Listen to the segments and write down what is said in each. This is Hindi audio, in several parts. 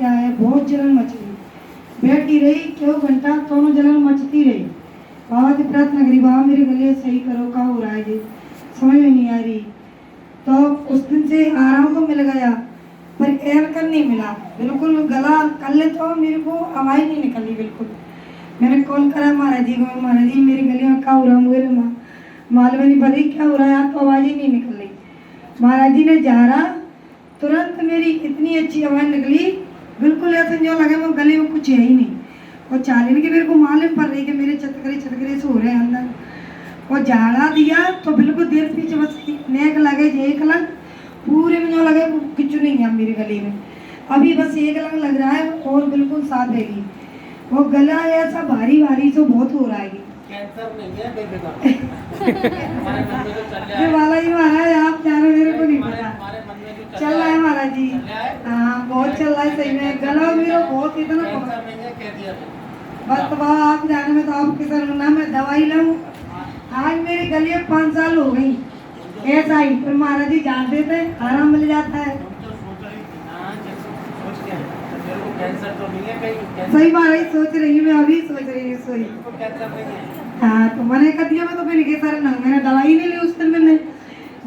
क्या है, बहुत जलन मच रही। बैठी रही क्यों घंटा, दोनों जलन मचती रही। बाबा से प्रार्थना करी, बाबा मेरे गले सही करो, क्या हो रहा है जी, समझ में नहीं आ रही। तो उस दिन से आराम तो मिल गया, पर एयरकन नहीं मिला। बिल्कुल गला कर ले तो मेरे को आवाज़ नहीं निकली बिल्कुल। मैंने कॉल करा महाराज जी को, महाराज जी मेरे गले में क्या हो रहा, मुझे मालूम नहीं पड़ी क्या हो रहा है, तो आवाज़ ही नहीं निकल रही। महाराज जी ने झाड़ा, तुरंत मेरी इतनी अच्छी आवाज़ निकली, बिल्कुल ऐसा जो लगा मैं गले में कुछ है ही नहीं। और चालीन की मेरे को मालूम पड़ रही कि मेरे चतकरे से हो रहे हैं अंदर। और झाड़ा दिया तो बिल्कुल देर पीछे बस नेक लगे, एक लंग पूरे में जो लगे कुछ नहीं है मेरे गले में। अभी बस एक लंग लग रहा है और बिल्कुल साफ रहेगी। वो गला ऐसा भारी भारी से बहुत हो रहा है। कैंसर नहीं है बेबी का वाला ही महाराज, आप जानो मेरे को नहीं पता। चल रहा है महाराज जी, हाँ बहुत चल रहा है सही में। गला मेरा बहुत इतना बस बाबा आप जाने में, तो आप किस ना मैं दवाई लूँ। आज मेरे गले 5 साल हो गई ऐसा ही, पर महाराज जी जानते थे आराम मिल जाता है। सही महाराज सोच रही हूँ, मैं अभी सोच रही हूँ सही। हाँ तो मैंने कह दिया, मैं तो फिर के सर मैंने दवाई नहीं ली उस दिन। मैंने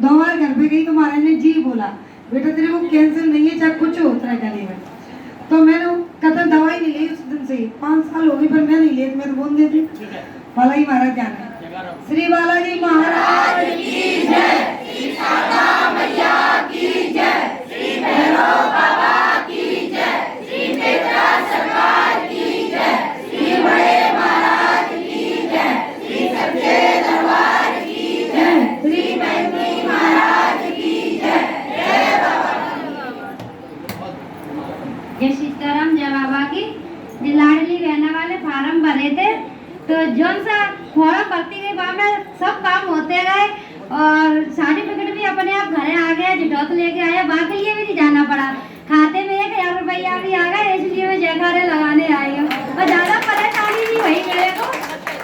2 बार घर पे गई तो महाराज ने जी बोला, बेटा तेरे को कैंसर नहीं है, चाहे कुछ होता है गले में। तो मैंने कहता दवाई नहीं ली उस दिन से। 5 साल हो गई पर मैं नहीं ली, मैं तो बोल देती बाला ही महाराज जाना। श्री बालाजी महाराज की जय, श्री शारदा मैया की जय, श्री भैरव बाबा की जय, श्री पेटा सरकार की जय, श्री बड़े महाराज की जय, श्री सच्चे दरबार की जय, श्री बैजनी महाराज की जय। जय बाबा। जय सीताराम, जय बाबा की। जो लाडली बहना वाले फार्म भरे थे, तो जौन सा फॉर्म भरती गई वहाँ में सब काम होते गए और सर्टिफिकेट भी अपने आप घरे आ गया, जिटौत लेके आया, बाकी लिए भी नहीं जाना पड़ा। खाते में 1000 रुपया भी आ गए, इसलिए मैं जयकारे लगाने आई हूँ और ज़्यादा परेशानी नहीं हुई मेरे को।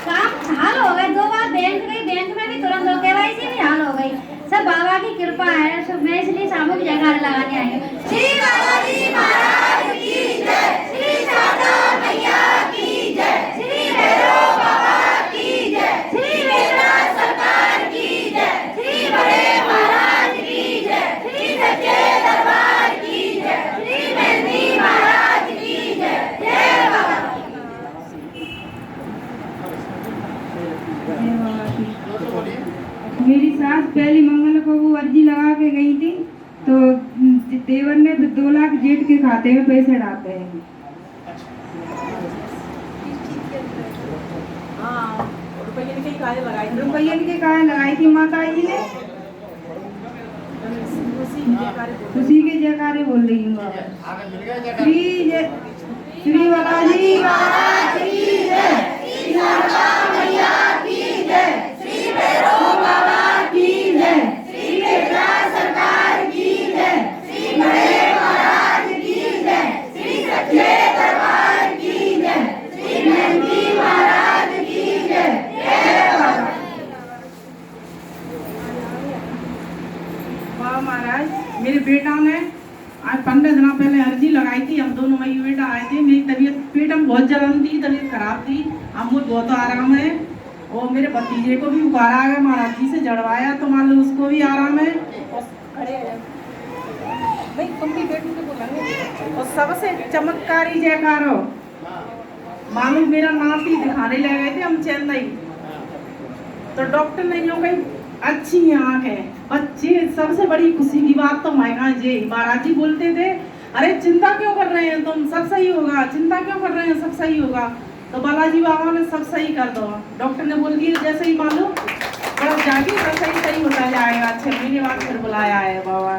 काम हाल हो गए। 2 बार बैंक गई, बैंक में भी तुरंत हो KYC भी हाल हो गई। सब बाबा की कृपा है, सब मैं इसलिए सामूहिक जयकारे लगाने आई हूँ। श्री बालाजी महाराज की जय, श्री शारदा मैया की जय, श्री भैरव बाबा की जय, श्री बेटा सरकार की जय, श्री बड़े महाराज की जय, श्री सच्चे दरबार की जय, श्री बैजनी महाराज की जय। जय बाबा। मेरी सास पहली मंगल को वो अर्जी लगा के गई थी, तो देवर ने 2 लाख जेठ के खाते में पैसे डालते हैं। रुपये की काय लगाई थी माता जी ने, उसी के जयकारे बोल रही हूँ। श्री बालाजी महाराज की जय, श्री शारदा मैया की जय, श्री भैरव बाबा की जय, श्री बेटा सरकार की जय, श्री बड़े महाराज की जय, श्री सच्चे दरबार की जय, श्री नंदी महाराज की जय। जय बाबा। वाह महाराज, मेरे बेटा ने आज 15 दिन पहले अर्जी लगाई थी। हम दोनों मई बेटा आए थे। मेरी तबीयत पेट में बहुत जलन थी, तबीयत खराब थी। अब मुझे बहुत आराम है और मेरे भतीजे को भी बुखार आ गया, महाराज जी से जड़वाया तो मान लो उसको भी आराम है। और सबसे चमत्कारी जयकारो, मालूम मेरा नाती दिखाने ले गए थे हम चेन्नई, तो डॉक्टर ने जो कही अच्छी आँख है बच्चे। सबसे बड़ी खुशी की बात तो मैं जी महाराज जी बोलते थे, अरे चिंता क्यों कर रहे हैं तुम, सब सही होगा, चिंता क्यों कर रहे हैं, सब सही होगा। तो बालाजी बाबा ने सब सही कर दो। डॉक्टर ने बोल दिया जैसे ही मालूम बड़ा जाके सही होता जाएगा। 6 महीने बाद फिर बुलाया है बाबा।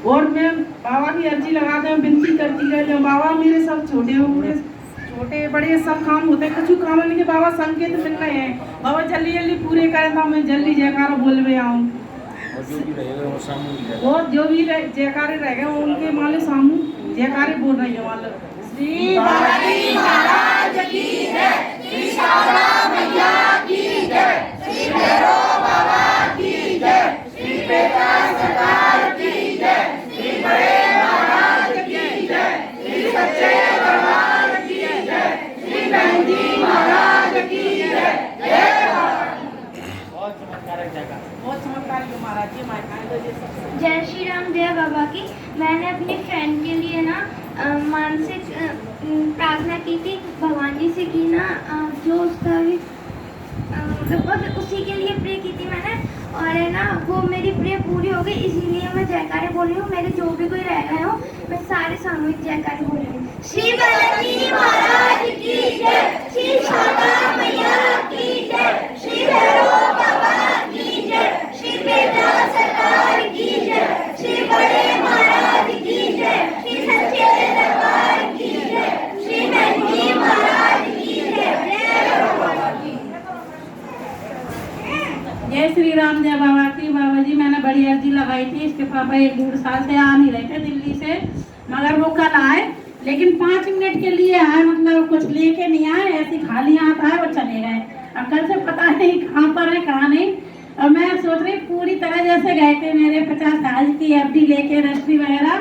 और मैं बाबा की अर्जी लगाते हैं, विनती करती रहे, बाबा मेरे सब छोटे बड़े सब काम होते हैं, कुछ काम के बाबा संकेत मिल रहे हैं, बाबा जल्दी जल्दी पूरे करें तो मैं जल्दी जयकारा बोल में आऊँ। और जो भी जयकारे रह गए उनके माले सामू जयकारे बोल रही है। मान लो श्री बालाजी महाराज की जय, श्री शारदा मैया की जय, श्री भैरव बाबा की जय, श्री बेटा सरकार की जय, श्री बड़े महाराज की जय, श्री मानसिक प्रार्थना की थी भगवान जी से की ना, जो उसका भी बस उसी के लिए प्रे की थी मैंने, और है ना वो मेरी प्रे पूरी हो गई, इसीलिए मैं जयकारे बोल रही हूँ। मेरे जो भी कोई रह गए हो मैं सारे सामूहिक जयकारे बोल रही हूँ। श्री बालाजी महाराज की जय, श्री शारदा मैया की जय, श्री भैरव बाबा की जय, श्री बेटा सरकार की जय, श्री बड़े महाराज की जय, श्री सच्चे दरबार की जय, श्री नंदी महाराज की जय। जय श्री राम, जय बाबा की। बाबा जी मैंने बड़ी अर्जी लगाई थी, इसके पापा 1-1.5 साल से आ नहीं रहे थे दिल्ली से, मगर वो कल आए, लेकिन 5 मिनट के लिए आए, मतलब कुछ लेके नहीं आए, ऐसे खाली हाथ आए वो चले गए। अब कल से पता नहीं कहाँ पर है कहाँ नहीं। और मैं सोच रही पूरी तरह जैसे गए थे मेरे 50 साल की एफडी लेके रजिस्ट्री वगैरह,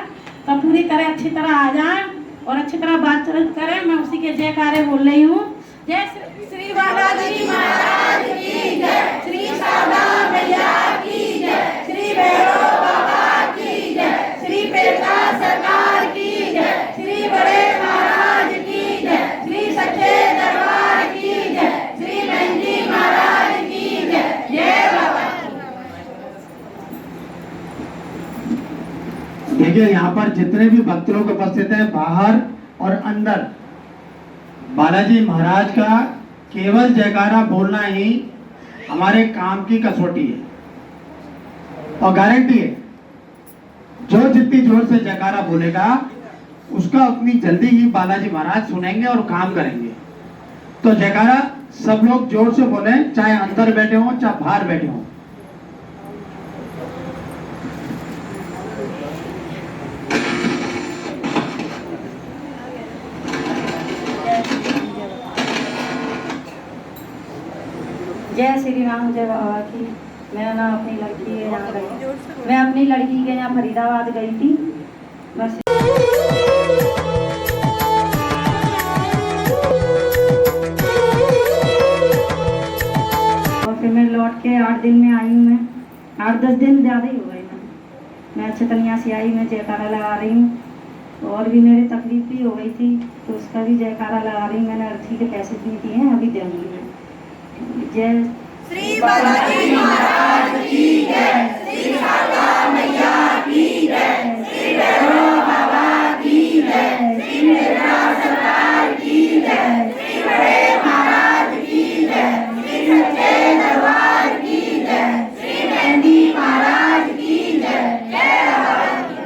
तो पूरी तरह अच्छी तरह आ जाए और अच्छी तरह बातचीत करें। मैं उसी के जयकारे बोल रही हूँ। जय श्री बालाजी महाराज की जय, श्री शारदा मैया की जय, श्री भैरव बाबा की जय, श्री बेटा सरकार की जय, श्री बड़े महाराज की जय, श्री सच्चे दरबार की जय, श्री नंदी महाराज की जय। जय बाबा। देखिए यहाँ पर जितने भी भक्त लोग उपस्थित हैं, बाहर और अंदर, बालाजी महाराज का केवल जयकारा बोलना ही हमारे काम की कसौटी है और गारंटी है। जो जितनी जोर से जयकारा बोलेगा उसका उतनी जल्दी ही बालाजी महाराज सुनेंगे और काम करेंगे। तो जयकारा सब लोग जोर से बोले, चाहे अंदर बैठे हो चाहे बाहर बैठे हो। जय श्री राम, जय बाबा की। मैं ना अपनी लड़की के यहाँ गई, मैं अपनी लड़की के यहाँ फरीदाबाद गई थी बस। और फिर मैं लौट के 8 दिन में आई हूँ। मैं 8-10 दिन ज़्यादा ही हो गए थे। मैं अच्छे तनिया से आई, मैं जयकारा लगा रही हूँ। और भी मेरी तकलीफ भी हो गई थी तो उसका भी जयकारा लगा रही हूँ। मैंने अर्थी के पैसे नहीं दिए हैं, अभी देंगी मैं। जय श्री बालाजी महाराज की जय, श्री शारदा मैया की जय, श्री भैरव बाबा की जय, श्री बेटा सरकार की जय, श्री बड़े महाराज की जय, श्री सच्चे दरबार की जय, श्री नंदी महाराज की जय। जय बाबा की।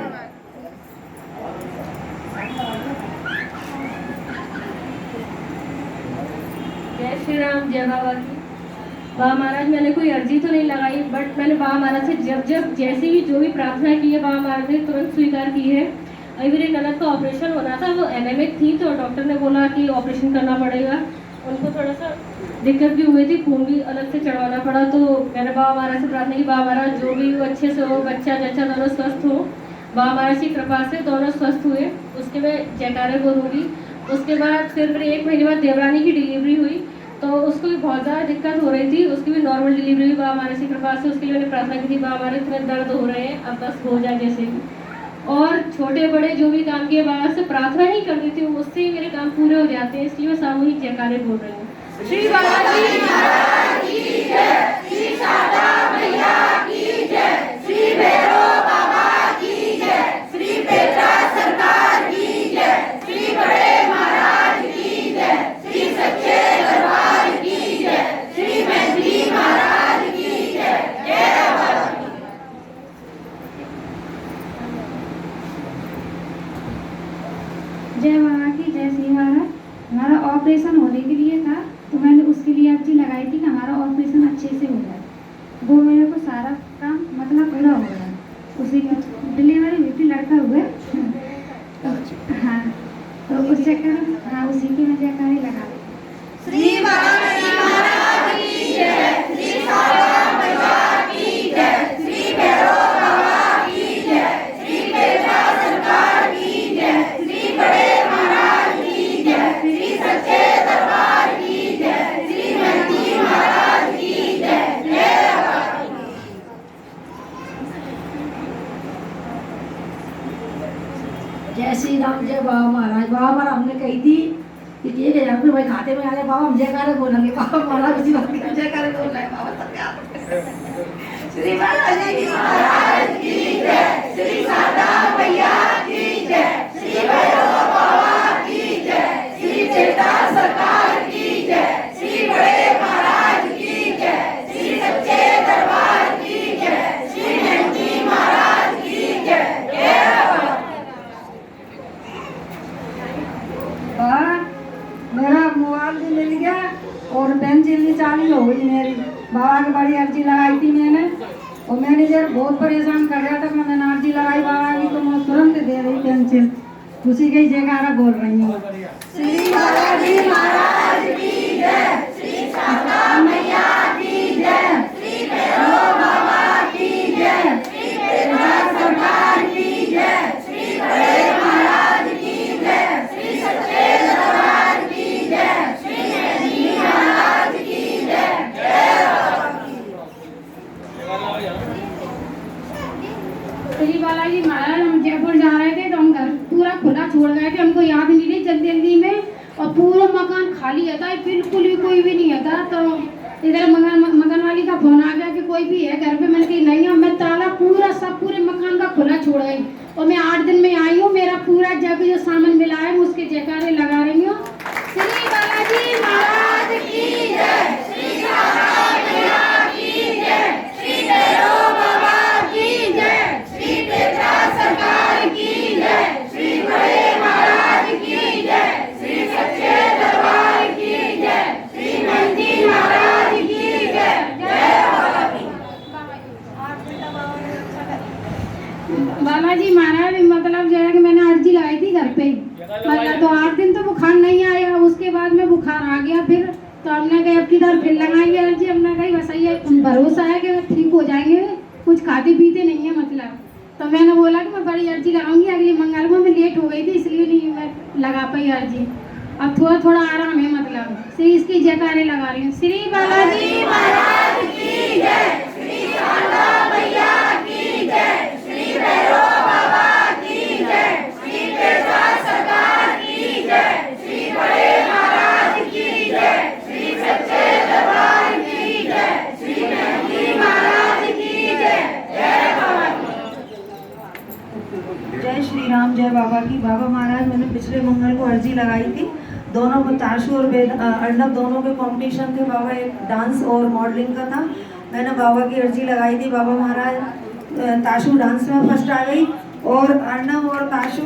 जय श्री राम, जय बाबा की। बाबा महाराज मैंने कोई अर्जी तो नहीं लगाई, बट मैंने बाबा महाराज से जब जैसे भी जो भी प्रार्थना की है बाबा महाराज ने तुरंत स्वीकार की है। अभी मेरी ननद का ऑपरेशन होना था, वो एनेमिक थी, तो डॉक्टर ने बोला कि ऑपरेशन करना पड़ेगा। उनको थोड़ा सा दिक्कत भी हुई थी, खून भी अलग से चढ़वाना पड़ा। तो मैंने बाबा महाराज से प्रार्थना की, बाबा महाराज जो भी वो अच्छे से हो, बच्चा जच्चा दोनों स्वस्थ हो। बाबा महाराज की कृपा से दोनों स्वस्थ हुए, उसके मैं जयकारे बोलूँगी। उसके बाद फिर मेरे 1 महीने बाद देवरानी की डिलीवरी हुई, तो उसको भी बहुत ज़्यादा दिक्कत हो रही थी, उसकी भी नॉर्मल डिलीवरी हुई बाबा महाराज की कृपा से। उसके लिए मैंने प्रार्थना की थी, बाबा महाराज इतने दर्द हो रहे हैं, अब बस हो जाए जैसे भी। और छोटे बड़े जो भी काम किए बाबा से प्रार्थना ही करती थी, उससे ही मेरे काम पूरे हो जाते हैं, इसलिए मैं सामूहिक जयकारे बोल रही हूँ। श्री बालाजी महाराज की जय, श्री शारदा मैया की जय, श्री भैरव बाबा की जय, श्री बेटा सरकार की जय, श्री बड़े महाराज की जय, श्री सच्चे दरबार की जय, श्री नंदी महाराज की जय। जय बाबा की। जय बाबा की। जय श्री महाराज। हमारा ऑपरेशन होने के लिए था, तो मैंने उसके लिए अर्जी लगाई थी कि हमारा ऑपरेशन अच्छे से हो जाए। वो मेरे को सारा काम मतलब पूरा हो गया। उसी का डिलीवरी हुई थी, लड़का हुआ। हाँ, तो उस चक्कर में हाँ उसी की मैं जयकारे लगा दी। श्री बालाजी महाराज की जय, श्री शारदा मैया की जय, श्री भैरव बाबा की जय, श्री बेटा सरकार की जय, श्री बड़े महाराज की जय, श्री सच्चे दरबार की जय, श्री नंदी महाराज की जय। जय बाबा की। जय श्री राम जय बाबा महाराज। बाबा महाराज हमने कही थी कि ठीक है यार भाई खाते में आ जाए बाबा, हम जयकारे बोलेंगे। बाबा महाराज उसी बात की जयकारे बोल रहे हैं बाबा सब। श्री बालाजी महाराज की जय, श्री शारदा मैया की जय, श्री भैरव बाबा की जय, श्री चेता सरकार की जय, श्री बड़े महाराज की जय, श्री सच्चे दरबार की जय, श्री नंदी महाराज की जय। मेरा मोबाइल भी मिल गया और पेंसिल भी चालू हो गई मेरी। बाबा की बड़ी अर्जी लगाई थी मैंने, और मैनेजर बहुत परेशान कर रहा था। मैंने अर्जी लगाई बाबा की, तो मैं तुरंत दे रही पेंसिल। उसी के जयकारा बोल रही हूँ। श्री बालाजी महाराज की जय, श्री शारदा मैया की जय, श्री भैरव बाबा की जय, श्री चेता सरकार की जय, श्री बड़े महाराज की जय, श्री सच्चे दरबार की जय, श्री नंदी महाराज की जय। श्री बालाजी महाराज, हम जयपुर जा रहे थे तो हम घर पूरा खुला छोड़ गए थे, हमको याद नहीं रही जल्दी में, और पूरा मकान खाली था, बिल्कुल भी कोई भी नहीं था। तो इधर मकान वाली का फोन आ गया कि कोई भी है घर पे। मैंने कही नहीं है, मैं ताला पूरा सब पूरे मकान का खुला छोड़ गई, और मैं 8 दिन में आई हूँ। मेरा पूरा जब जो सामान मिला है मैं उसके जयकारे लगा रही हूँ। श्री बालाजी महाराज की जय, श्री शारदा मैया की जय, श्री भैरव बाबा की जय, श्री चेता सरकार की जय, श्री बड़े महाराज की जय, श्री सच्चे दरबार की जय, श्री नंदी महाराज की जय। जय बालाजी महाराज। मतलब जो है कि मैंने अर्जी लगाई थी घर पे, मतलब तो 8 दिन तो बुखार नहीं आया, उसके बाद में बुखार आ गया फिर। तो हमने कहा अब किधर फिर लगाएंगे अर्जी। हमने कही बस ये भरोसा है कि ठीक हो जाएंगे, कुछ खाते पीते नहीं है मतलब। तो मैंने बोला कि मैं बड़ी अर्जी लगाऊंगी अगले मंगल को। मैं लेट हो गई थी इसलिए नहीं मैं लगा पाई अर्जी। अब थोड़ा थोड़ा आराम है मतलब। श्री इसकी जयकारे लगा रही हूँ। श्री बालाजी महाराज की जय, श्री शारदा मैया की जय, श्री भैरव बाबा की जय, श्री चेता सरकार की जय, श्री बड़े महाराज की जय, श्री सच्चे दरबार की जय, श्री नंदी महाराज की जय। जय बाबा की। जय श्री राम जय बाबा की। बाबा महाराज, मैंने पिछले मंगल को अर्जी लगाई थी। दोनों को ताशु और अर्णव दोनों के कंपटीशन थे बाबा, एक डांस और मॉडलिंग का था। मैंने बाबा की अर्जी लगाई थी। बाबा महाराज ताशु डांस में फर्स्ट आ गई, और अर्णव और ताशु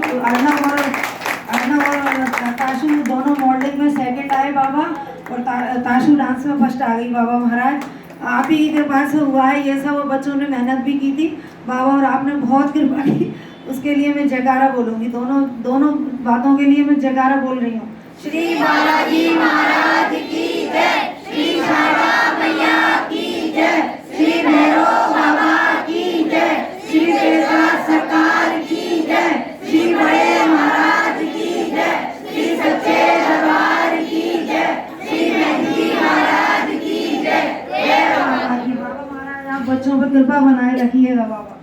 दोनों मॉडलिंग में सेकंड आए बाबा, और ताशु डांस में फर्स्ट आ गई बाबा महाराज। आप ही के पास हुआ है ये सब, बच्चों ने मेहनत भी की थी बाबा, और आपने बहुत कृपा की, उसके लिए मैं जयकारा बोलूँगी। दोनों बातों के लिए मैं जयकारा बोल रही हूँ। श्री बालाजी महाराज की जय, श्री शारदा मैया की जय, श्री भैरव बाबा की जय, श्री चेता सरकार की जय, श्री बड़े महाराज की जय, श्री सच्चे दरबार की जय, श्री नंदी महाराज की जय। जय बाबा की। बाबा महाराज, आप बच्चों पर कृपा बनाए रखिएगा बाबा।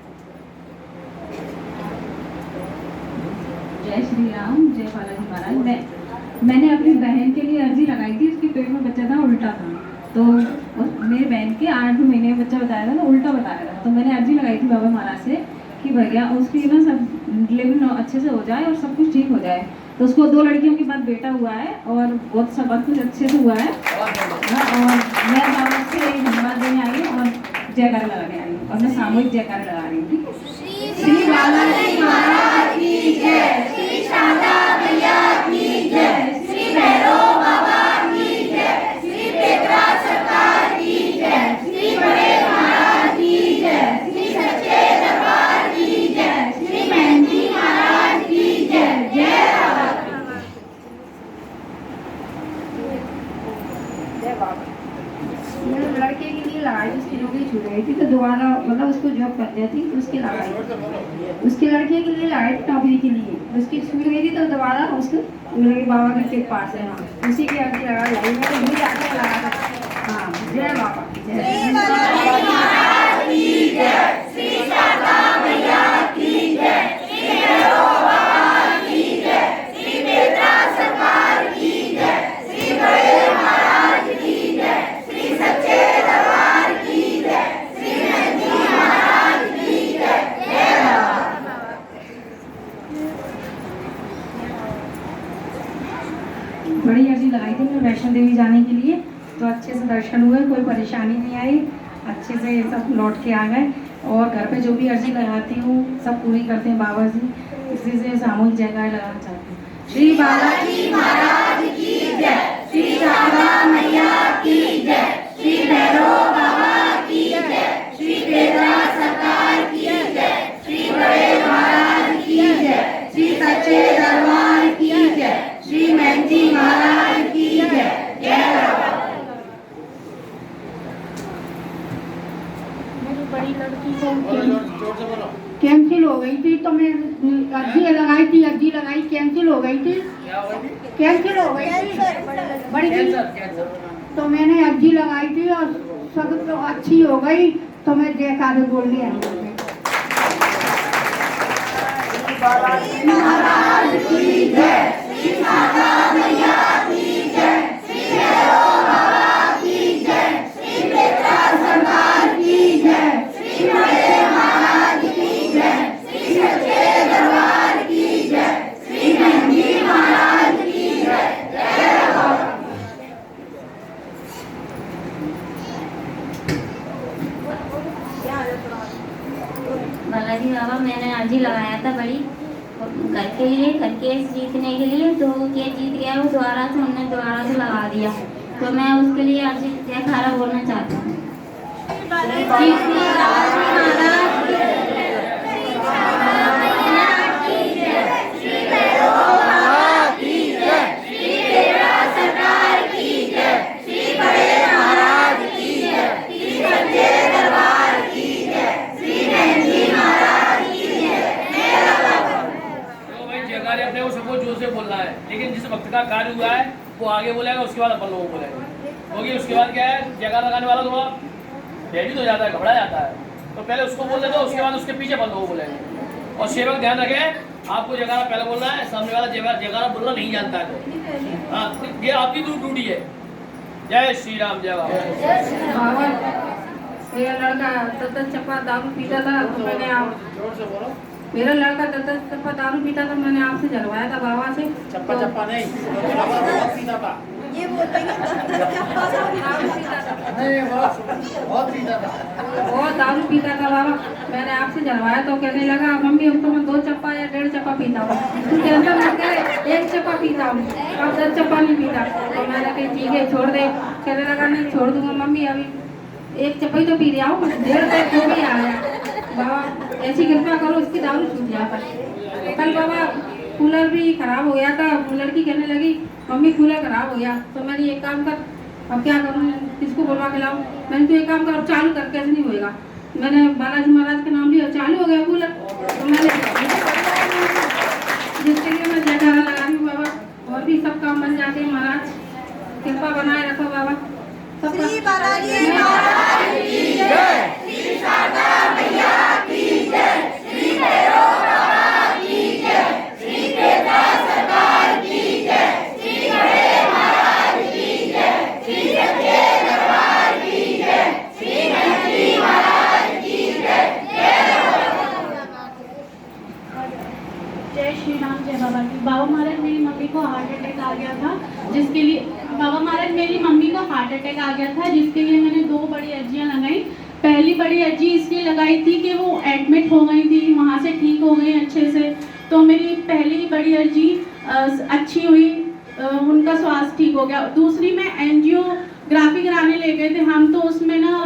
जय श्री राम जय बालाजी महाराज। मैंने अपनी बहन के लिए अर्जी लगाई थी। उसके पेट में बच्चा था, उल्टा था। तो मेरी बहन के 8 महीने में बच्चा बताया था, तो उल्टा बताया था। तो मैंने अर्जी लगाई थी बाबा महाराज से कि भैया उसकी ना सब डिलीवरी अच्छे से हो जाए और सब कुछ ठीक हो जाए। तो उसको 2 लड़कियों के बाद बेटा हुआ है, और बहुत सब कुछ अच्छे से हुआ है। और मैं बाबा से धन्यवाद देने आई हूँ और जयकारा लगाने आई हूँ, और मैं सामूहिक जयकारा लगा रही हूँ। ठीक है। श्री बालाजी महाराज की जय, श्री शारदा मैया की जय, श्री भैरव बाबा की जय, श्री चेता सरकार की जय, श्री बड़े महाराज की जय, श्री सच्चे दरबार की जय, श्री नंदी महाराज की जय। जय बाबा। मैंने लड़के के लिए लगाई, उसकी नौकरी छूट गई थी तो दोबारा मतलब उसको जॉब कर दी थी, उसकी लगाई। उसके लड़के के लिए लगाई थी नौकरी के लिए, उसकी छूट गई थी तो दोबारा उसको मेरे बाबा के पास है। हाँ, उसी की अर्जी लगा लाई। मैं तो भी आके लगा था। हाँ, जय बाबा। श्री शारदा मैया की जय, श्री भैरव बाबा की जय। बड़ी अर्जी लगाई थी मैं वैष्णो देवी जाने के लिए, तो अच्छे से दर्शन हुए, कोई परेशानी नहीं आई, अच्छे से सब लौट के आ गए। और घर पे जो भी अर्जी लगाती हूँ सब पूरी करते हैं बाबा जी, इसी से सामूहिक जयकार लगाना चाहती हूँ। श्री बालाजी महाराज की जय, श्री शारदा मैया की जय, श्री भैरव बाबा की जय, श्री पेड़ा सरकार की जय, श्री बड़े महाराज की जय, श्री सच्चे दरबार की जय, श्री महंती महाराज की जय। जय बाबा। मेरी बड़ी लड़की को जोर से बोलो। कैंसिल हो गई थी, तो मैं अर्जी लगाई थी, अर्जी लगाई कैंसिल हो गई थी, क्या हो गई थी? कैंसिल हो गई थी बड़ी कैंसर। तो मैंने अर्जी लगाई थी और सब तो अच्छी हो गई, तो मैं जयकार बोलने आई। महाराज की जय, श्री माता मैया की जय, श्री भैरव बाबा की जय, श्री पेड़ा सरकार की जय, श्री बड़े महाराज की जय, श्री सच्चे दरबार की जय, श्री महंती महाराज की जय। जय बाबा। बालाजी बाबा मैंने अर्जी लगाया था बड़ी घर के लिए, घर केस जीतने के लिए, तो वो केस जीत गया, वो दोबारा से उन्होंने दोबारा से लगा दिया, तो मैं उसके लिए अर्जी जयकारा बोलना चाहती हूँ। श्री बालाजी महाराज की जय, श्री भैरव बाबा की जय, श्री पेड़ा सरकार की जय, श्री बड़े महाराज की जय, श्री सच्चे दरबार की जय, श्री महंती महाराज की जय। तो भाई जयकारे अपने को सबको जोर से बोलना है, लेकिन जिस वक्त का कार्य हुआ है वो आगे बोलेगा, उसके बाद अपन लोगों को बोलेंगे, क्योंकि उसके बाद क्या है जयकार लगाने वाला थोड़ा भयभीत हो जाता है, घबरा जाता है, तो पहले उसको बोल देते, उसके बाद उसके पीछे अपन लोगों को बोलेंगे। और सेवक ध्यान रखें, आपको जयकारा पहले बोलना है, सामने वाला जयकारा बोलना नहीं जानता है तो हाँ, ये आपकी ड्यूटी है। जय श्री राम, जय बाबा। मेरा लड़का दत्त चप्पा दारू पीता था, तो मैंने आप जोर से बोलो। मेरा लड़का दत्त चप्पा दारू पीता था, मैंने आपसे जलवाया था बाबा से। चप्पा चप्पा नहीं, बहुत सीधा था। ये बोलते हैं बहुत सीधा था। बहुत दारू पीता था बाबा, मैंने आपसे जलवाया तो कहने लगा मम्मी अब तो मैं 2 चप्पा या 1.5 चप्पा पीता हूँ, तो कहता मैं कह 1 चप्पा पीता हूँ, अब 10 चप्पा नहीं पीता। तो मैंने कहा ठीक है छोड़ दे, कहने लगा नहीं छोड़ दूंगा मम्मी, अभी 1 चप्पा ही तो पी रहा हूँ, 1.5 तक जो भी आया। बाबा ऐसी कृपा करो इसकी दारू छूट जाए। कल बाबा कूलर भी खराब हो गया था, लड़की कहने लगी मम्मी कूलर खराब हो गया, तो मैंने एक काम कर, अब क्या करूँ किसको बुलवा के लाऊं, मैंने तो एक काम कर अब चालू कर, कैसे नहीं होएगा, मैंने बालाजी महाराज का नाम लिया, चालू हो गया कूलर। तो मैंने जिसके लिए मैं जयकारा लगा रही हूँ बाबा, और भी सब काम बन जाते हैं महाराज, कृपा बनाए रखो बाबा। श्री बालाजी महाराज की जय, श्री शारदा मैया की जय, श्री भैरव बाबा की जय, श्री पेड़ा सरकार की जय, श्री बड़े महाराज की जय, श्री सच्चे दरबार की जय, श्री महंती महाराज की जय। जय श्री राम, जय बाबा की। बाबा महाराज मेरी मम्मी को हार्ट अटैक आ गया था, जिसके लिए बाबा महाराज मेरी मम्मी को हार्ट अटैक आ गया था, जिसके लिए मैंने 2 बड़ी अर्जियां लगाई। पहली बड़ी अर्जी इसलिए लगाई थी कि वो एडमिट हो गई थी, वहाँ से ठीक हो गई अच्छे से, तो मेरी पहली बड़ी अर्जी अच्छी हुई, उनका स्वास्थ्य ठीक हो गया। दूसरी में एंजियोग्राफी कराने ले गए थे हम, तो उसमें ना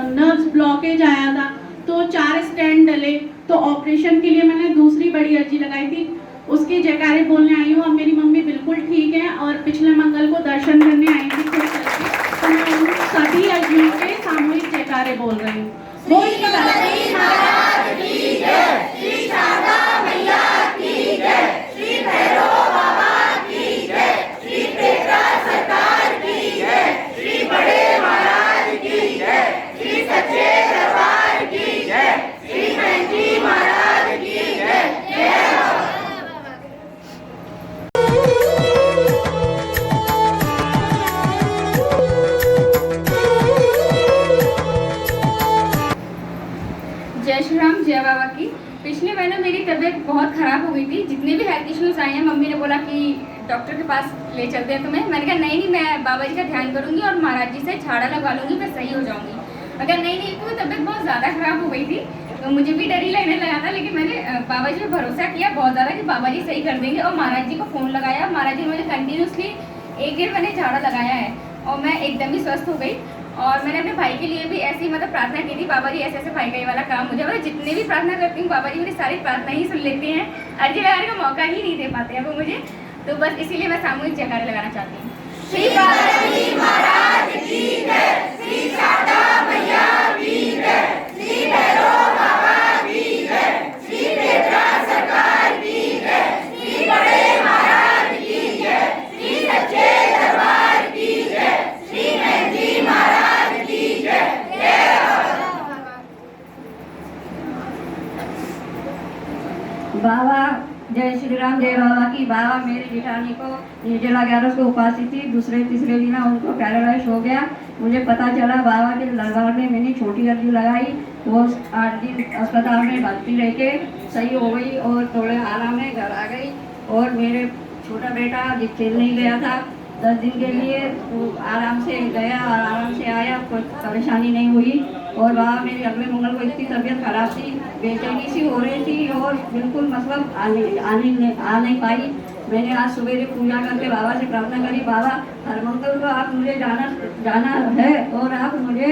नर्व्स ब्लॉकेज आया था, तो 4 स्टेंट डले, तो ऑपरेशन के लिए मैंने दूसरी बड़ी अर्जी लगाई थी, उसकी जयकारे बोलने आई हूँ। अब मेरी मम्मी बिल्कुल ठीक है और पिछले मंगल को दर्शन करने आई थी खुश करके, तो मैं उन सभी अर्जियों के सामूहिक जयकारे बोल रही हूँ। श्री बालाजी महाराज की जय, श्री शारदा मैया की जय, श्री भैरव बाबा की जय, श्री पेड़ा सरकार की जय, श्री बड़े महाराज की जय, श्री सच्चे दरबार की जय, श्री महंती महाराज की जय। जय बाबा। जय श्री राम, जय बाबा की। पिछले महीने मेरी तबीयत बहुत ख़राब हो गई थी, जितने भी हेल्थ इश्यूज आए हैं मम्मी ने बोला कि डॉक्टर के पास ले चलते हैं तुम्हें। मैंने कहा नहीं नहीं, मैं बाबा जी का ध्यान करूँगी और महाराज जी से झाड़ा लगवा लूँगी, मैं सही हो जाऊँगी। अगर नहीं नहीं, तो तबीयत बहुत ज़्यादा ख़राब हो गई थी, तो मुझे भी डर ही लगने लगा था। लेकिन मैंने बाबा जी पे भरोसा किया बहुत ज़्यादा कि बाबा जी सही कर देंगे, और महाराज जी को फ़ोन लगाया। महाराज जी ने मुझे कंटिन्यूसली 1 डेढ़ महीने झाड़ा लगाया है और मैं एकदम ही स्वस्थ हो गई। और मैंने अपने भाई के लिए भी ऐसी मतलब प्रार्थना की थी, बाबा जी ऐसे ऐसे भाई का ये वाला काम मुझे, मतलब जितने भी प्रार्थना करती हूँ बाबा जी मेरी सारी प्रार्थना ही सुन लेते हैं, अर्जी लगाने का मौका ही नहीं दे पाते हैं वो मुझे। तो बस इसीलिए मैं सामूहिक जयकारे लगाना चाहती हूँ। श्री बालाजी महाराज की जय, श्री शारदा मैया की जय, श्री भैरव बाबा की जय, श्री बेटा सरकार की जय, श्री बड़े महाराज की जय, श्री सच्चे दरबार की जय, श्री मेहंदी महाराज की जय। बाबा जय श्री राम जय बाबा की। बाबा मेरी जेठानी को निर्जला 11 को उपासी थी, दूसरे तीसरे दिन उनको पैरालाइज हो गया। मुझे पता चला बाबा के दरबार में मैंने छोटी अर्जी लगाई, वो 8 दिन अस्पताल में भर्ती रह के सही हो गई और थोड़े आराम में घर आ गई। और मेरे छोटा बेटा जो खेल नहीं गया था 10 दिन के लिए, वो आराम से गया और आराम से आया, कोई परेशानी नहीं हुई। और बाबा मेरी अगले मंगल को इतनी तबीयत खराब थी, बेचैनी सी हो रही थी और बिल्कुल मतलब आ नहीं पाई। मैंने आज सवेरे पूजा करके बाबा से प्रार्थना करी, बाबा हर मंगल को आप मुझे जाना है और आप मुझे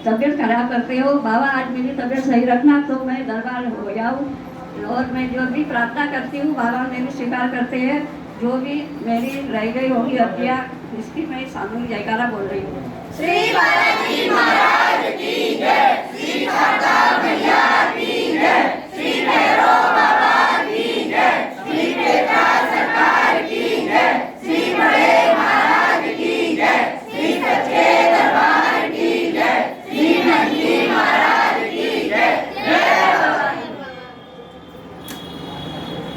तबीयत खराब करते हो, बाबा आज मेरी तबीयत सही रखना तो मैं दरबार हो जाऊँ। और मैं जो भी प्रार्थना करती हूँ बाबा मेरी स्वीकार करते हैं। जो भी मेरी रह गई होगी हत्या, इसकी मैं सामूहिक जयकारा बोल रही हूँ। श्री बालाजी महाराज की जय, श्री शारदा मैया की जय, श्री भैरव बाबा की जय, श्री बेटा सरकार की जय, श्री बड़े महाराज की जय, श्री सच्चे दरबार की जय, श्री मेहंदी महाराज की जय।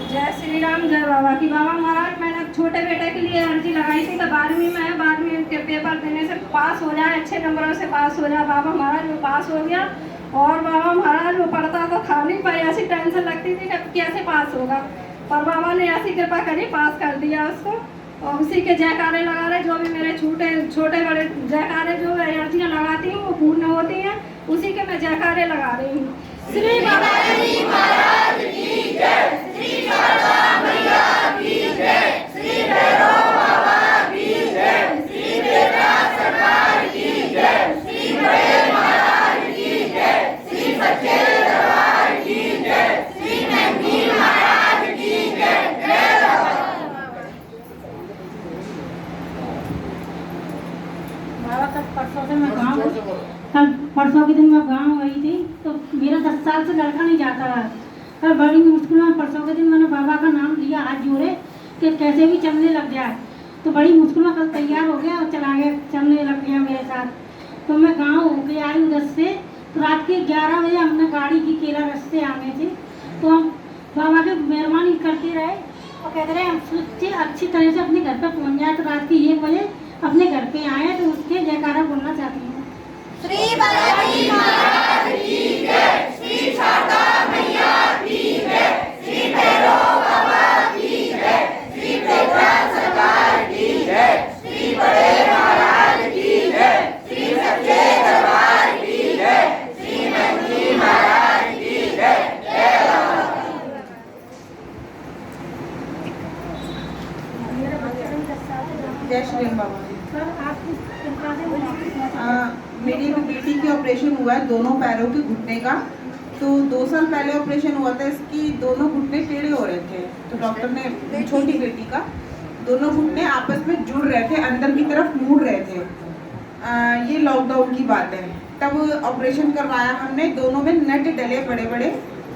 जय श्री राम जय बाबा की। बाबा महाराज मैंने छोटे बेटे के लिए अर्जी लगाई थी, तो 12वीं में है, 12वीं के पेपर देने से पास हो जाए, अच्छे नंबरों से पास हो जाए। बाबा महाराज वो पास हो गया। और बाबा महाराज वो पढ़ता तो था नहीं, पर ऐसी टेंशन लगती थी कि कैसे पास होगा, पर बाबा ने ऐसी कृपा करी, पास कर दिया उसको। और उसी के जयकारे लगा रहे, जो भी मेरे छोटे बड़े जयकारे जो अर्जियाँ लगाती हूँ वो पूर्ण होती हैं, उसी के मैं जयकारे लगा रही हूँ। श्री बालाजी महाराज की जय, श्री शारदा मैया की जय, श्री भैरव बाबा की जय, श्री बेटा सरकार की जय, श्री बड़े महाराज की जय, श्री सच्चे दरबार की जय, श्री मेहंदी महाराज की जय। परसों से मैं गाँव कल परसों के दिन मैं गाँव गई थी, तो मेरा 10 साल से लड़का नहीं जाता रहा। कल बड़ी मुश्किल में परसों के दिन मैंने बाबा का नाम लिया हाथ जोड़े कि कैसे भी चलने लग जाए, तो बड़ी मुश्किल में कल तैयार हो गया और चला गया, चलने लग गया मेरे साथ। तो मैं गाँव होके आई उधर से, तो रात के 11 बजे हमने गाड़ी की केला रास्ते आने थे, तो हम बाबा की मेहरबानी करते रहे और कहते रहे हम सोचे अच्छी तरह से अपने घर पर पहुँच जाए। तो रात के 1 बजे अपने घर पे आए, तो उसके जयकारा बोलना चाहती हूँ। श्री बालाजी महाराज की जय, श्री शारदा मैया की जय, श्री भैरव बाबा की जय, श्री बेटा सरकार की जय, श्री बड़े महाराज की जय, श्री सच्चे दरबार की जय, श्री मेहंदी महाराज की जय। जय श्री राम बाबा। मेरी भी बेटी की ऑपरेशन हुआ है दोनों पैरों के घुटने का। तो 2 साल पहले ऑपरेशन हुआ था, इसकी दोनों घुटने टेढ़े हो रहे थे, तो डॉक्टर ने छोटी बेटी का दोनों घुटने आपस में जुड़ रहे थे, अंदर की तरफ मुड़ रहे थे। ये लॉकडाउन की बात है, तब ऑपरेशन करवाया हमने। दोनों में नट डले बड़े बड़े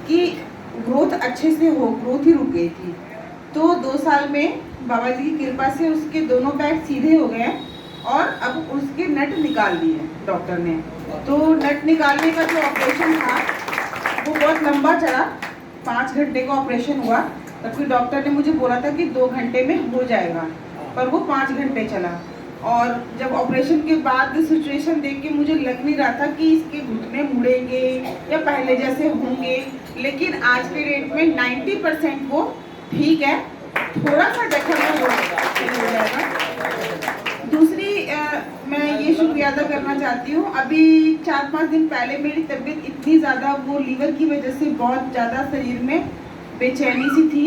कि ग्रोथ अच्छे से हो, ग्रोथ ही रुक गई थी। तो 2 साल में बाबा जी की कृपा से उसके दोनों पैर सीधे हो गए और अब उसके नट निकाल दिए डॉक्टर ने। तो नट निकालने का जो ऑपरेशन था वो बहुत लंबा चला, 5 घंटे का ऑपरेशन हुआ। तब फिर डॉक्टर ने मुझे बोला था कि 2 घंटे में हो जाएगा, पर वो 5 घंटे चला। और जब ऑपरेशन के बाद सिचुएशन देख के मुझे लग नहीं रहा था कि इसके घुटने मुड़ेंगे या पहले जैसे होंगे, लेकिन आज के डेट में 90% वो ठीक है थोड़ा सा जख्म है वो सही हो जाएगा। दूसरी मैं ये शुक्रिया अदा करना चाहती हूँ, अभी 4-5 दिन पहले मेरी तबीयत इतनी ज़्यादा वो लीवर की वजह से बहुत ज़्यादा शरीर में बेचैनी सी थी,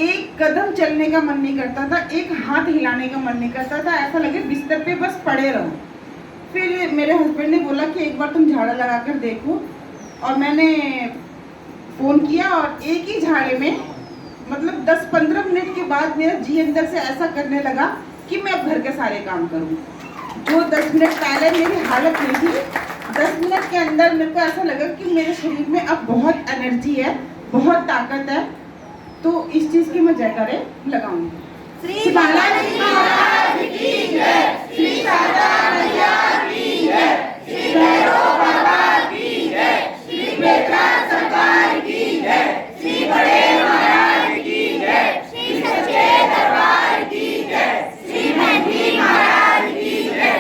एक कदम चलने का मन नहीं करता था, एक हाथ हिलाने का मन नहीं करता था, ऐसा लगे बिस्तर पे बस पड़े रहो। फिर मेरे हस्बैंड ने बोला कि एक बार तुम झाड़ा लगा कर देखो, और मैंने फ़ोन किया और एक ही झाड़े में मतलब 10-15 मिनट के बाद मेरा जी अंदर से ऐसा करने लगा कि मैं अब घर के सारे काम करूं। जो 10 मिनट पहले मेरी हालत हुई थी, 10 मिनट के अंदर मेरे को ऐसा लगा कि मेरे शरीर में अब बहुत एनर्जी है, बहुत ताकत है। तो इस चीज़ की मैं जयकारे लगाऊंगी। श्री बालाजी महाराज की जय, श्री शारदा मैया की जय, श्री भैरव बाबा की जय, श्री बेटा सरकार की जय, श्री बड़े महाराज की जय, श्री सच्चे दरबार की जय, श्री महंती महाराज की जय।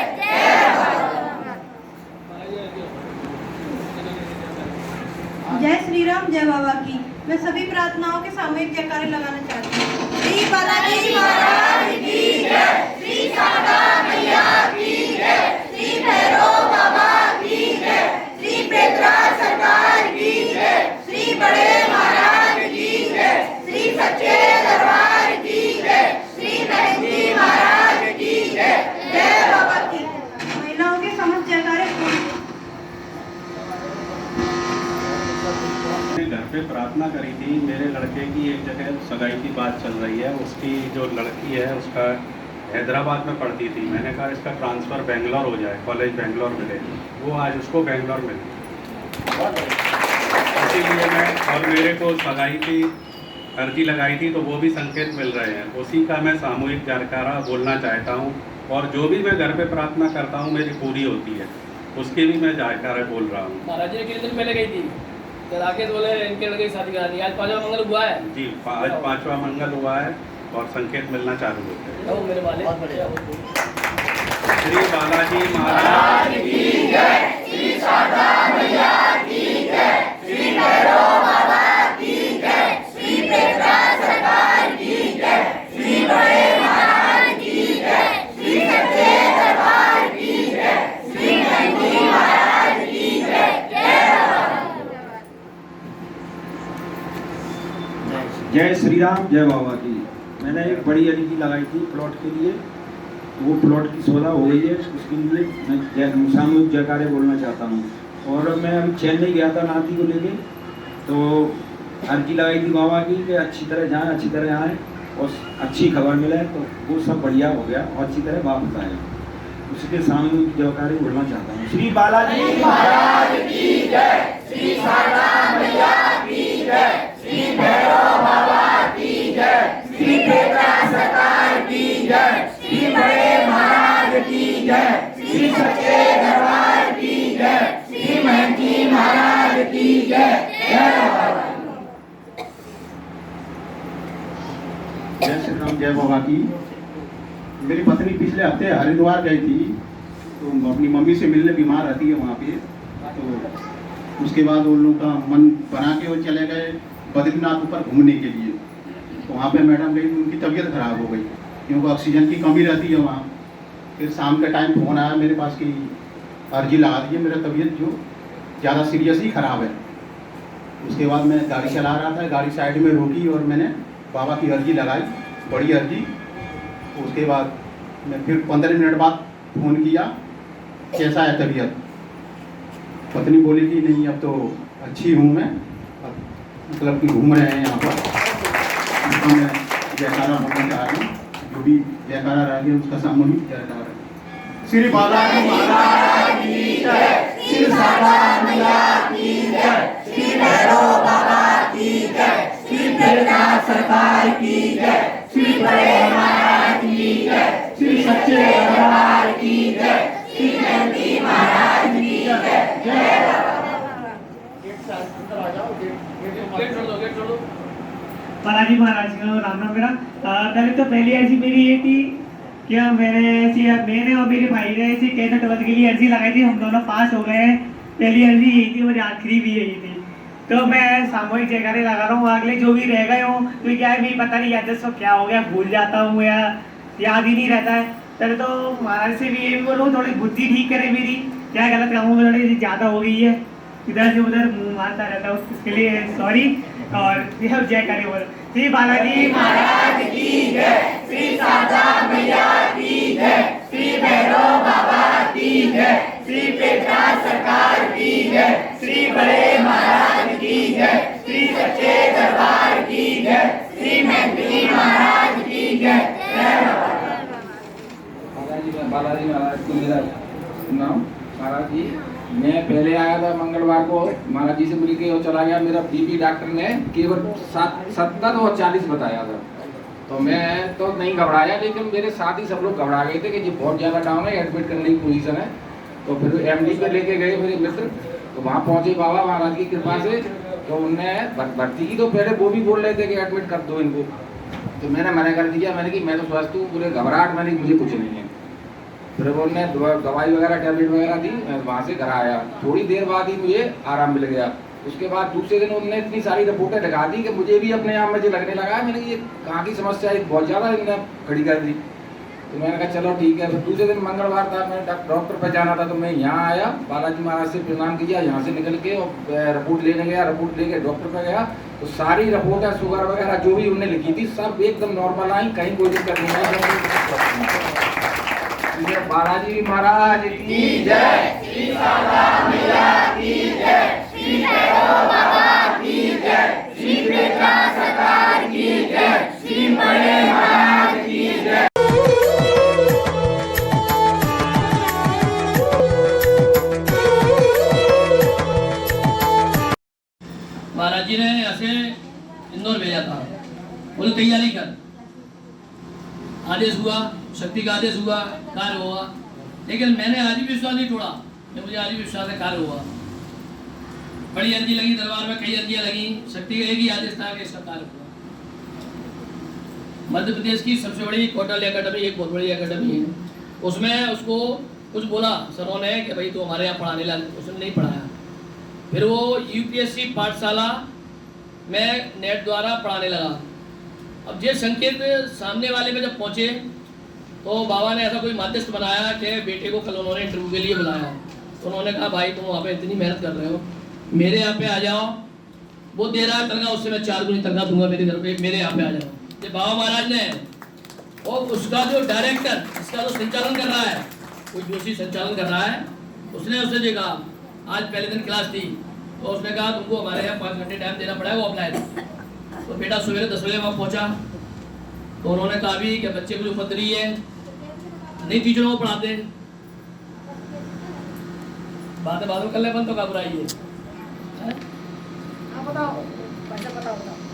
जय श्री राम, जय बाबा की। मैं सभी प्रार्थनाओं के सामूहिक जयकारे लगाना चाहती हूँ। श्री बालाजी महाराज की जय, श्री शारदा मैया की जय, श्री भैरव बाबा की जय, श्री पेत्रा सरकार की जय, श्री बड़े महाराज की जय, श्री सच्चे दरबार की जय, श्री महंती महाराज की जय। जय बाबा की। महिलाओं के समस्त जयकारे घर पे प्रार्थना करी थी। मेरे लड़के की एक जगह सगाई की बात चल रही है, उसकी जो लड़की है उसका हैदराबाद में पढ़ती थी। मैंने कहा इसका ट्रांसफ़र बेंगलोर हो जाए, कॉलेज बेंगलोर मिले, वो आज उसको बेंगलोर मिले। इसीलिए मैं और मेरे को सगाई की अर्जी लगाई थी, तो वो भी संकेत मिल रहे हैं। उसी का मैं सामूहिक जयकारा बोलना चाहता हूँ, और जो भी मैं घर पे प्रार्थना करता हूँ मेरी पूरी होती है, उसकी भी मैं जयकारा बोल रहा हूँ। महाराज जी ने कितने दिन पहले गई थी, तो राकेश बोले इनके लड़के की शादी करानी। आज 5वां मंगल हुआ है जी, आज 5वां मंगल हुआ है और संकेत मिलना चालू होते हैं। मेरे वाले श्री बालाजी महाराज की जय, श्री शारदा मैया की जय, श्री भैरव बाबा की जय, श्री पेत्रा सरकार की जय, श्री बड़े महाराज की जय, श्री सच्चे दरबार की जय, श्री महंती महाराज की जय। जय श्री राम, जय बाबा की। मैंने एक बड़ी अर्जी लगाई थी प्लॉट के लिए, वो प्लॉट की सौदा हो गई है, उसके लिए मैं सामूहिक जयकारे बोलना चाहता हूँ। और मैं अभी चेन्नई गया था नाती को लेके, तो अर्जी लगाई थी बाबा की कि अच्छी तरह जाएँ, अच्छी तरह आएँ और अच्छी खबर मिले, तो वो सब बढ़िया हो गया और अच्छी तरह वापस आए। उसके सामूहिक जयकारे बोलना चाहता हूँ। श्री बालाजी महाराज की जय, श्री शारदा मैया की जय, श्री भैरव बाबा की जय, श्री पेत्रा सरकार की जय, श्री बड़े महाराज की जय, श्री सच्चे दरबार की जय, श्री महंती महाराज की जय। जय बाबा। जय श्री राम, जय बाबा की। मेरी पत्नी पिछले हफ्ते हरिद्वार गई थी, तो अपनी मम्मी से मिलने बीमार रहती है वहाँ पे, तो उसके बाद उन लोगों का मन बना के वो चले गए बद्रीनाथ ऊपर घूमने के लिए। तो वहाँ पे मैडम गई, उनकी तबीयत खराब हो गई क्योंकि ऑक्सीजन की कमी रहती है वहाँ। फिर शाम के टाइम फ़ोन आया मेरे पास कि अर्जी लगा दी है, मेरा तबीयत जो ज़्यादा सीरियस ही ख़राब है। उसके बाद मैं गाड़ी चला रहा था, गाड़ी साइड में रोकी और मैंने बाबा की अर्जी लगाई, बड़ी अर्जी। उसके बाद मैं फिर 15 मिनट बाद फ़ोन किया, कैसा है तबीयत? पत्नी बोली कि नहीं अब तो अच्छी हूँ मैं, मतलब कि घूम रहे हैं यहाँ पर। उसका मैं जयकारा बोलना चाह रहा हूँ, जो भी जयकारा रह गया उसका सामूहिक जयकारा। श्री बालाजी महाराज की जय, श्री शारदा मैया की जय, श्री भैरव बाबा की जय, श्री पेत्रा सरकार की जय, श्री बड़े महाराज की जय, श्री सच्चे दरबार की जय, श्री महंती महाराज की जय। जय बालाजी महाराज का राम नाम मेरा। पहले तो पहली अर्जी मेरी ये थी कि मैंने और मेरे भाई ने ऐसी कैडेट वर्ग के लिए अर्जी लगाई थी, हम दोनों पास हो गए हैं। पहली अर्जी यही थी, मेरी आखिरी भी यही थी। तो मैं सामूहिक जयकारे लगा रहा हूँ। अगले जो भी रह गए हों तो क्या है भी पता नहीं याद सो क्या हो गया, भूल जाता हूँ या याद ही नहीं रहता है। पहले तो महाराज से भी ये भी बोलूँ थोड़ी बुद्धि ठीक करे मेरी, क्या गलत कामों में थोड़ी ज़्यादा हो गई है, इधर से उधर मुँह मारता रहता हूँ, इसके लिए सॉरी। और अब जयकारे बोलो श्री बालाजी महाराज की जय, श्री शारदा मैया की जय, श्री भैरव बाबा की जय, श्री पेटा सरकार की जय, श्री बड़े महाराज की जय, श्री सच्चे दरबार की जय, श्री मैत्री महाराज की जय। बालाजी महाराज को मेरा नाम। महाराज जी मैं पहले आया था मंगलवार को, महाराज जी से मिल के और चला गया। मेरा बीपी डॉक्टर ने केवल 70 और 40 बताया था, तो मैं तो नहीं घबराया, लेकिन मेरे साथ ही सब लोग घबरा गए थे कि ये बहुत ज़्यादा डाउन है, एडमिट करने की पोजीशन है। तो फिर एमडी पे लेके गए मेरे मित्र, तो वहाँ पहुँचे बाबा महाराज की कृपा से, तो उनने भर्ती की। तो पहले वो भी बोल रहे थे कि एडमिट कर दो इनको, तो मैंने मना कर दिया। मैंने कि मैं तो स्वस्थ हूँ, पूरे घबराहट मैंने मुझे कुछ नहीं है। फिर उन्होंने दवाई वगैरह टैबलेट वगैरह दी, मैं वहाँ से घर आया। थोड़ी देर बाद ही मुझे आराम मिल गया। उसके बाद दूसरे दिन उन्होंने इतनी सारी रिपोर्टें लगा दी कि मुझे भी अपने आप में जो लगने लगा है, मैंने ये कहाँ की समस्या है, बहुत ज़्यादा इन्होंने खड़ी कर दी। तो मैंने कहा चलो ठीक है। फिर दूसरे दिन मंगलवार था, मैं डॉक्टर पर जाना था, तो मैं यहाँ आया, बालाजी महाराज से प्रणाम किया, यहाँ से निकल के और रिपोर्ट लेने गया। रिपोर्ट लेके डॉक्टर पर गया, तो सारी रिपोर्टें शुगर वगैरह जो भी उन्होंने लिखी थी सब एकदम नॉर्मल आई, कहीं कोई दिक्कत नहीं आई। बालाजी महाराज की जय, श्री शारदा मैया की जय, श्री भैरव बाबा की जय, श्री पेटा सरकार की जय, श्री बड़े महाराज की जय। महाराज जी ने ऐसे इंदौर भेजा था, बोले तैयारी कर। आदेश हुआ, शक्ति का आदेश हुआ, कार्य हुआ। लेकिन मैंने आज भी विश्वास नहीं छोड़ा, मुझे आज भी विश्वास है कार्य हुआ। बड़ी अर्जी लगी दरबार में, कई अर्जियां लगी, शक्ति का एक ही आदेश था कि इसका कार्य हुआ। मध्य प्रदेश की सबसे बड़ी कोटल एकेडमी, एक बहुत बड़ी एकेडमी है, उसमें उसको कुछ बोला सरों ने कि भाई तो हमारे यहाँ पढ़ाने लगा, उसने नहीं पढ़ाया। फिर वो यूपीएससी पाठशाला में नेट द्वारा पढ़ाने लगा। अब ये संकेत सामने वाले में जब पहुँचे तो बाबा ने ऐसा कोई मध्यस्थ बनाया कि बेटे को कल उन्होंने इंटरव्यू के लिए बुलाया। तो उन्होंने कहा भाई तुम वहाँ पे इतनी मेहनत कर रहे हो, मेरे यहाँ पे आ जाओ, वो दे रहा है तनख्वाह, उससे मैं 4 गुनी तनख्वाह दूंगा, मेरे घर पे मेरे यहाँ पे आ जाओ। ये बाबा महाराज ने और उसका जो डायरेक्टर, इसका जो संचालन कर रहा है, कोई जोशी संचालन कर रहा है, उसने उससे जो कहा, आज पहले दिन क्लास थी, तो उसने कहा तुमको हमारे यहाँ 5 घंटे टाइम देना पड़ेगा, वो अप्लाई। तो बेटा सवेरे 10 बजे वहाँ पहुँचा, तो उन्होंने कहा भी कि बच्चे को जो उपद्रवी है नहीं टीचरों को पढ़ाते, बातें बातों कर ले बंद तो घबराई है।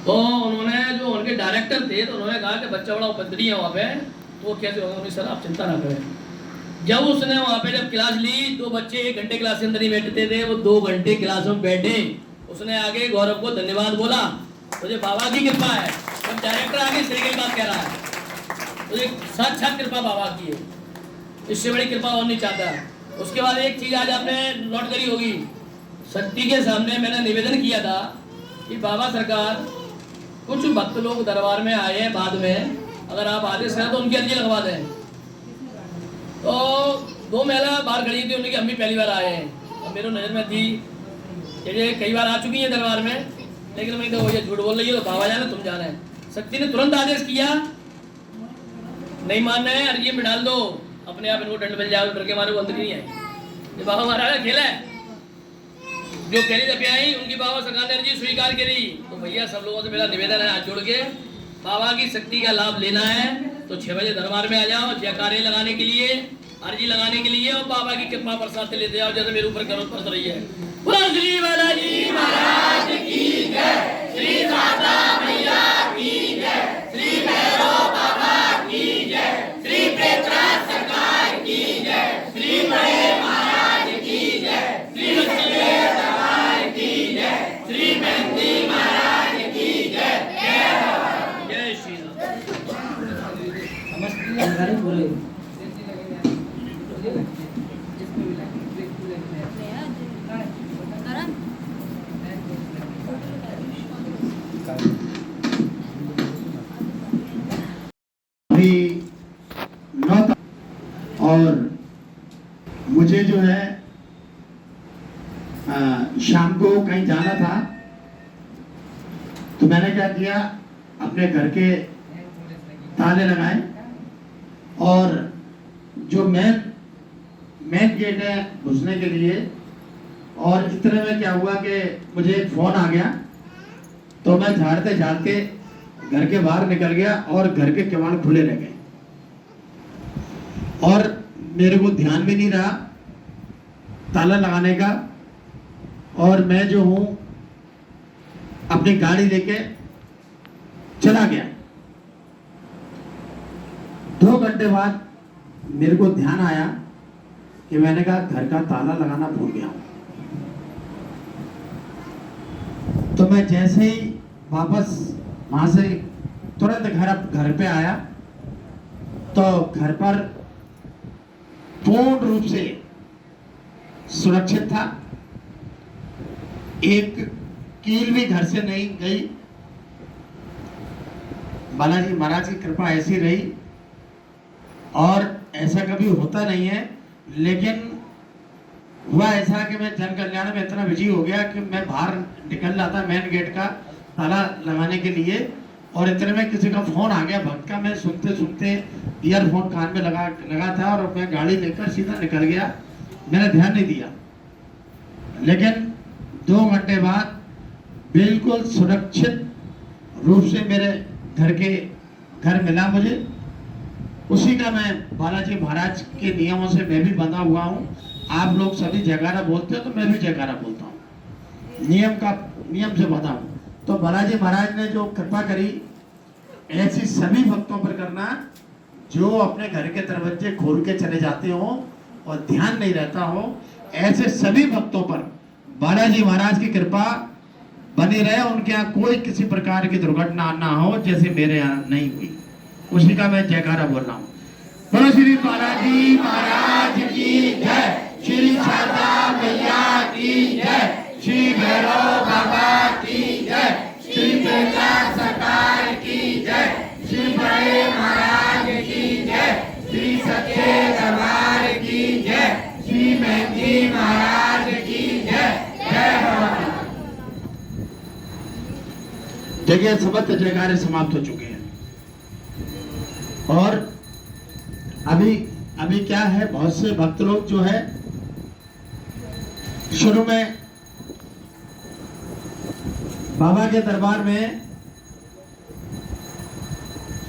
तो उन्होंने जो उनके डायरेक्टर थे, तो उन्होंने कहा कि बच्चा बड़ा उपद्रवी है वहाँ पे, तो कैसे होगा सर आप चिंता ना करें। जब उसने वहाँ पे जब क्लास ली तो बच्चे 1 घंटे क्लास के अंदर ही बैठते थे, वो 2 घंटे क्लास में बैठे। उसने आगे गौरव को धन्यवाद बोला, मुझे बाबा की कृपा है। जब डायरेक्टर आगे इस तरीके की बात कह रहा है, मुझे साक्षात कृपा बाबा की है, इससे बड़ी कृपा और नहीं चाहता। उसके बाद एक चीज आज आपने नोट करी होगी, शक्ति के सामने मैंने निवेदन किया था कि बाबा सरकार कुछ भक्त लोग दरबार में आए हैं बाद में, अगर आप आदेश करें तो उनकी अर्जी लगवा दें। तो 2 महिला बाहर खड़ी थी, उनकी अम्मी पहली बार आए हैं, अब मेरे नजर में थी ये कई बार आ चुकी है दरबार में, लेकिन मैं तो ये झूठ बोल रही है, तो बाबा जाने तुम जाने। शक्ति ने तुरंत आदेश किया, नहीं मानना है अर्जी में डाल दो, अपने आप इनको दंड मिल जाएगा, डर के मारे वो अंदर नहीं आए। ये बाबा महाराज का खेल है। जो पहली दफे आई उनकी बाबा सरकार ने अर्जी स्वीकार करी। तो भैया सब लोगों से मेरा निवेदन है, हाथ जोड़ के बाबा की शक्ति का लाभ लेना है तो 6 बजे दरबार में आ जाओ, जयकारे लगाने के लिए, अर्जी लगाने के लिए, और बाबा की कृपा प्रसाद से लेते जाओ, जैसे मेरे ऊपर करोड़ बरस रही है। बोलो श्री बालाजी महाराज की जय, श्री शारदा मैया की जय, श्री भैरव बाबा की जय, श्री पेटा सरकार की जय, श्री बड़े महाराज की जय, श्री सच्चे दरबार की जय, श्री मैत्री महाराज की जय। जय श्री 9 और मुझे जो है शाम को कहीं जाना था, तो मैंने क्या किया, अपने घर के ताले लगाए और जो मेन गेट है घुसने के लिए, और इतने में क्या हुआ कि मुझे एक फोन आ गया, तो मैं झाड़ते झाड़ते घर के बाहर निकल गया और घर के किवाड़ खुले रह गए और मेरे को ध्यान भी नहीं रहा ताला लगाने का, और मैं जो हूं अपनी गाड़ी लेके चला गया। 2 घंटे बाद मेरे को ध्यान आया कि मैंने कहा घर का ताला लगाना भूल गया हूं। तो मैं जैसे ही वापस वहां से तुरंत घर पे आया, तो घर पर पूर्ण रूप से सुरक्षित था, एक कील भी घर से नहीं गई। बालाजी महाराज की कृपा ऐसी रही, और ऐसा कभी होता नहीं है, लेकिन हुआ ऐसा कि मैं जन कल्याण में इतना बिजी हो गया कि मैं बाहर निकल रहा था मेन गेट का ताला लगाने के लिए, और इतने में किसी का फोन आ गया भक्त का। मैं सुनते सुनते ईयरफोन कान में लगा था और मैं गाड़ी लेकर सीधा निकल गया, मैंने ध्यान नहीं दिया। लेकिन 2 घंटे बाद बिल्कुल सुरक्षित रूप से मेरे घर मिला मुझे। उसी का मैं बालाजी महाराज के नियमों से मैं भी बंधा हुआ हूँ। आप लोग सभी जयकारा बोलते हो तो मैं भी जयकारा बोलता हूँ, नियम से बंधा हूँ। तो बालाजी महाराज ने जो कृपा करी, ऐसी सभी भक्तों पर करना जो अपने घर के दरवाजे खोल के चले जाते हो और ध्यान नहीं रहता हो, ऐसे सभी भक्तों पर बालाजी महाराज की कृपा बनी रहे, उनके यहाँ कोई किसी प्रकार की दुर्घटना ना हो, जैसे मेरे यहाँ नहीं हुई। उसी का मैं जयकारा बोल रहा हूँ। बोलो श्री बालाजी महाराज की जय, श्री शारदा मैया की जय, श्री भैरव बाबा की जय, श्री बेटा सरकार की जय, श्री बड़े महाराज की जय, श्री सच्चे दरबार की जय, श्री मेहंदी महाराज की जय। जय भगवान। जगह समस्त जयकारे समाप्त हो चुके हैं, और अभी क्या है, बहुत से भक्त लोग जो है शुरू में बाबा के दरबार में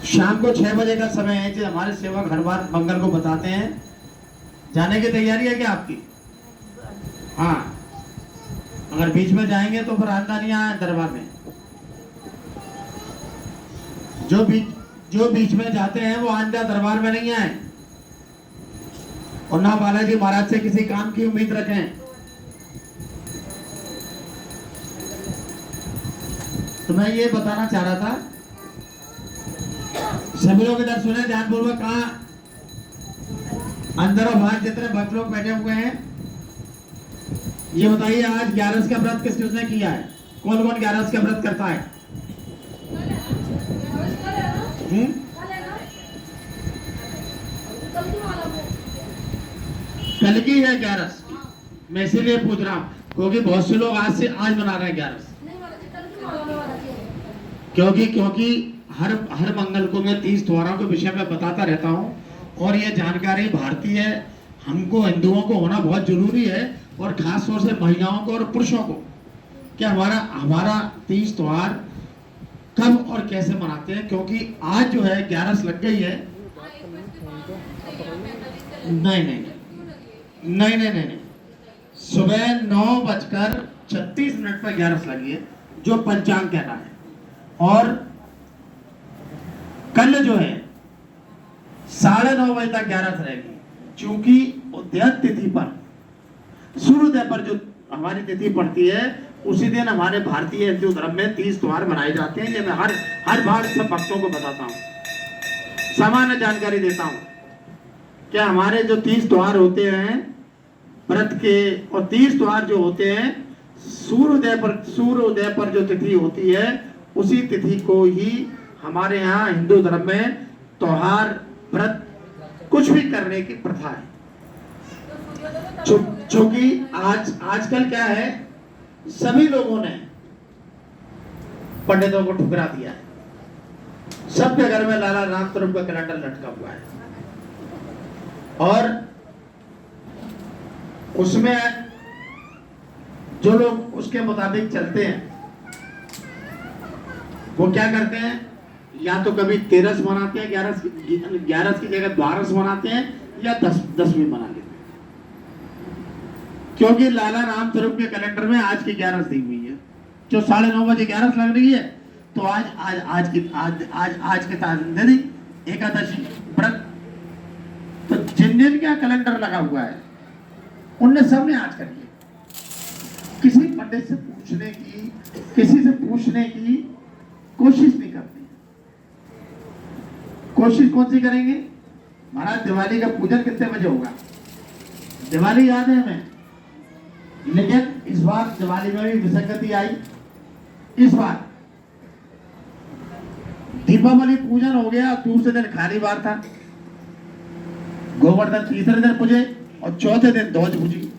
शाम को 6 बजे का समय है, जो हमारे सेवक हर बार मंगल को बताते हैं। जाने की तैयारी है क्या आपकी? हाँ, अगर बीच में जाएंगे तो फिर आना नहीं आया दरबार में। जो बीच में जाते हैं वो आंदा दरबार में नहीं आए, और ना बालाजी महाराज से किसी काम की उम्मीद रखें। तो मैं ये बताना चाह रहा था, सभी लोग इधर सुने ध्यानपूर्वक। कहाँ अंदर और बाहर जितने भक्त लोग बैठे हुए हैं, ये बताइए आज 11 का व्रत किस किसने किया है? कौन कौन 11 का व्रत करता है? कल की है 11, मैं इसीलिए पूछ रहा हूँ क्योंकि बहुत से लोग आज मना रहे हैं 11, क्योंकि हर मंगल को मैं 30 त्योहारों के विषय में बताता रहता हूँ, और ये जानकारी भारतीय हमको हिंदुओं को होना बहुत जरूरी है, और खास तौर से महिलाओं को और पुरुषों को, कि हमारा 30 त्योहार कब और कैसे मनाते हैं। क्योंकि आज जो है 11 लग गई है। नहीं, सुबह 9:36 पर 11 लगी है, जो पंचांग कहना है। और कल जो है 9:30 बजे तक 11 रहेगी, क्योंकि उदय तिथि पर, सूर्योदय पर जो हमारी तिथि पड़ती है, उसी दिन हमारे भारतीय हिंदू धर्म में 30 त्योहार मनाए जाते हैं। ये मैं हर बार सब भक्तों को बताता हूँ, सामान्य जानकारी देता हूँ। क्या हमारे जो 30 त्योहार होते हैं व्रत के, और 30 त्योहार जो होते हैं सूर्योदय पर जो तिथि होती है, उसी तिथि को ही हमारे यहाँ हिंदू धर्म में त्योहार व्रत कुछ भी करने की प्रथा है। चूंकि आजकल क्या है, सभी लोगों ने पंडितों को ठुकरा दिया है। सबके घर में लाला राम स्वरूप का कैलेंडर लटका हुआ है और उसमें जो लोग उसके मुताबिक चलते हैं वो क्या करते हैं, या तो कभी 13 मनाते हैं, 11 की जगह 12 मनाते हैं, या 10 भी मना लेते हैं, क्योंकि लाला राम स्वरूप के कैलेंडर में आज की 11 दी हुई है। जो 9:30 बजे 11 लग रही है तो आज के तारीख एकादशी व्रत, तो जिन जिन का कैलेंडर लगा हुआ है उनने सबने आज कर लिया। किसी पंडित से पूछने की, किसी से पूछने की कोशिश नहीं करती। कोशिश कौन सी करेंगे? महाराज दिवाली का पूजन कितने बजे होगा? दिवाली याद है हमें, लेकिन इस बार दिवाली में भी विसंगति आई। इस बार दीपावली पूजन हो गया, दूसरे दिन खाली बार था, गोवर्धन तीसरे दिन पूजे और चौथे दिन ध्वज पूजी।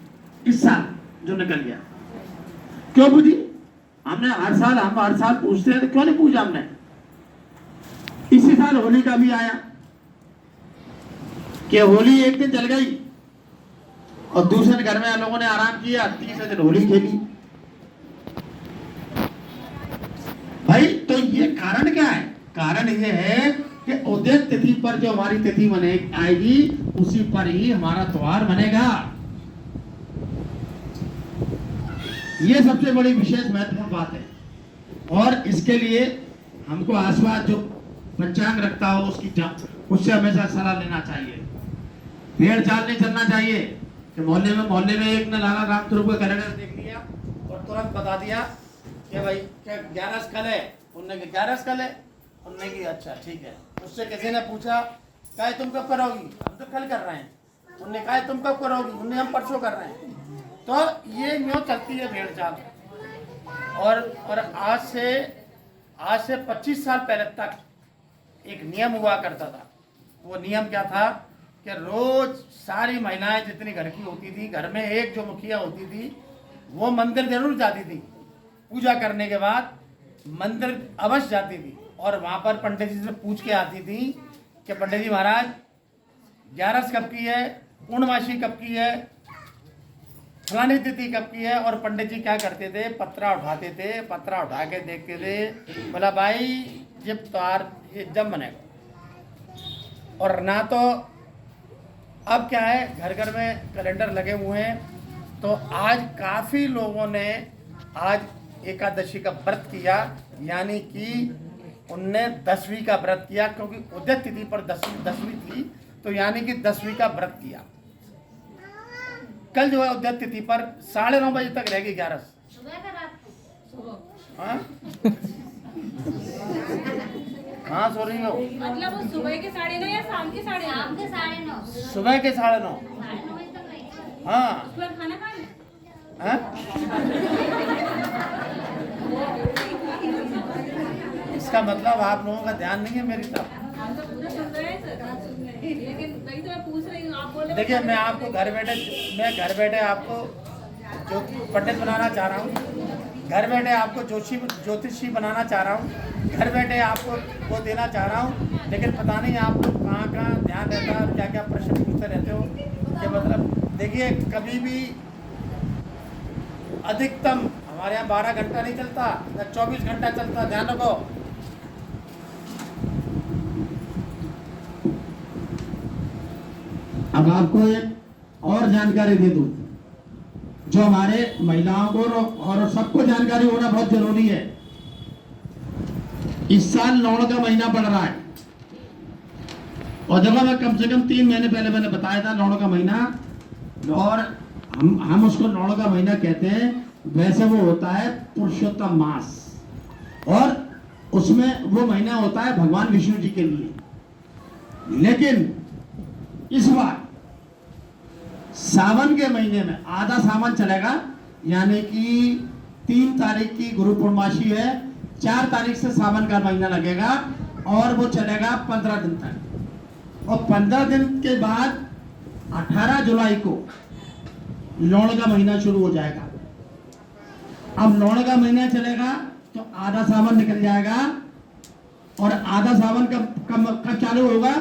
इस साल जो निकल गया, क्यों पूजी? हम हर साल पूछते हैं, तो क्यों नहीं पूछा हमने? इसी साल होली का भी आया कि होली एक दिन चल गई और दूसरे दिन घर में लोगों ने आराम किया, तीसरे दिन होली खेली। भाई तो ये कारण क्या है? कारण ये है कि उदय तिथि पर जो हमारी तिथि आएगी उसी पर ही हमारा त्योहार बनेगा। ये सबसे बड़ी विशेष महत्वपूर्ण बात है और इसके लिए हमको आसपास जो पंचांग रखता हो उससे हमेशा सलाह लेना चाहिए। भेड़ चाल नहीं चलना चाहिए कि मोहल्ले में एक ने लाला राम स्वरूप का कैलेंडर देख लिया और तुरंत बता दिया कि भाई क्या 11 कल है, उनने की 11 कल है, उनने की अच्छा ठीक है। उससे किसी ने पूछा क्या तुम कब करोगी? हम तो कल कर रहे हैं। उनने कहा तुम कब करोगी? उनने हम परसों कर रहे हैं। तो ये न्यों चलती है भेड़ चाल। और आज से 25 साल पहले तक एक नियम हुआ करता था। वो नियम क्या था कि रोज सारी महिलाएं जितनी घर की होती थी, घर में एक जो मुखिया होती थी, वो मंदिर जरूर जाती थी। पूजा करने के बाद मंदिर अवश्य जाती थी और वहाँ पर पंडित जी से पूछ के आती थी कि पंडित जी महाराज 11 कब की है, पूर्णमासी कब की है, फलानी तिथि कब की है। और पंडित जी क्या करते थे, पत्रा उठाते थे, पत्रा उठा के देखते थे, बोला भाई जब त्योहार ये जब बनेगा। और ना तो अब क्या है, घर घर में कैलेंडर लगे हुए हैं, तो आज काफ़ी लोगों ने आज एकादशी का व्रत किया, यानी कि उनने 10वीं का व्रत किया, क्योंकि उदय तिथि पर 10वीं थी, तो यानी कि 10वीं का व्रत किया। कल जो है उदय तिथि पर 9:30 बजे तक रहेगी 11। हाँ सो रही हो, मतलब वो सुबह के 9:30 या शाम के 9:30? सुबह के 9:30। हाँ उसके बाद खाना खाएं? इसका मतलब आप लोगों का ध्यान नहीं है मेरी तरफ। हम तो पूरा सुन रहे हैं सर, लेकिन वही तो मैं पूछ रही हूँ। आप बोले देखिए मैं आपको घर बैठे आपको जो पंडित बनाना चाह रहा हूँ, घर बैठे आपको ज्योतिषी बनाना चाह रहा हूँ, घर बैठे आपको वो देना चाह रहा हूँ, लेकिन पता नहीं आपको कहाँ ध्यान रहता है और क्या क्या प्रश्न पूछते रहते हो। ये मतलब देखिए कभी भी अधिकतम हमारे यहाँ 12 घंटा नहीं चलता या 24 घंटा चलता, ध्यान रखो। अब आपको एक और जानकारी दे दूं जो हमारे महिलाओं को और सबको जानकारी होना बहुत जरूरी है। इस साल नौण का महीना पड़ रहा है और जब मैं कम से कम 3 महीने पहले मैंने बताया था नौण का महीना, और हम उसको नौण का महीना कहते हैं। वैसे वो होता है पुरुषोत्तम मास और उसमें वो महीना होता है भगवान विष्णु जी के लिए। लेकिन इस बार सावन के महीने में आधा सावन चलेगा, यानी कि 3 तारीख की गुरु पूर्णमासी है, 4 तारीख से सावन का महीना लगेगा और वो चलेगा 15 दिन तक। और 15 दिन के बाद 18 जुलाई को लौण का महीना शुरू हो जाएगा। अब लौण का महीना चलेगा तो आधा सावन निकल जाएगा, और आधा सावन कब चालू होगा?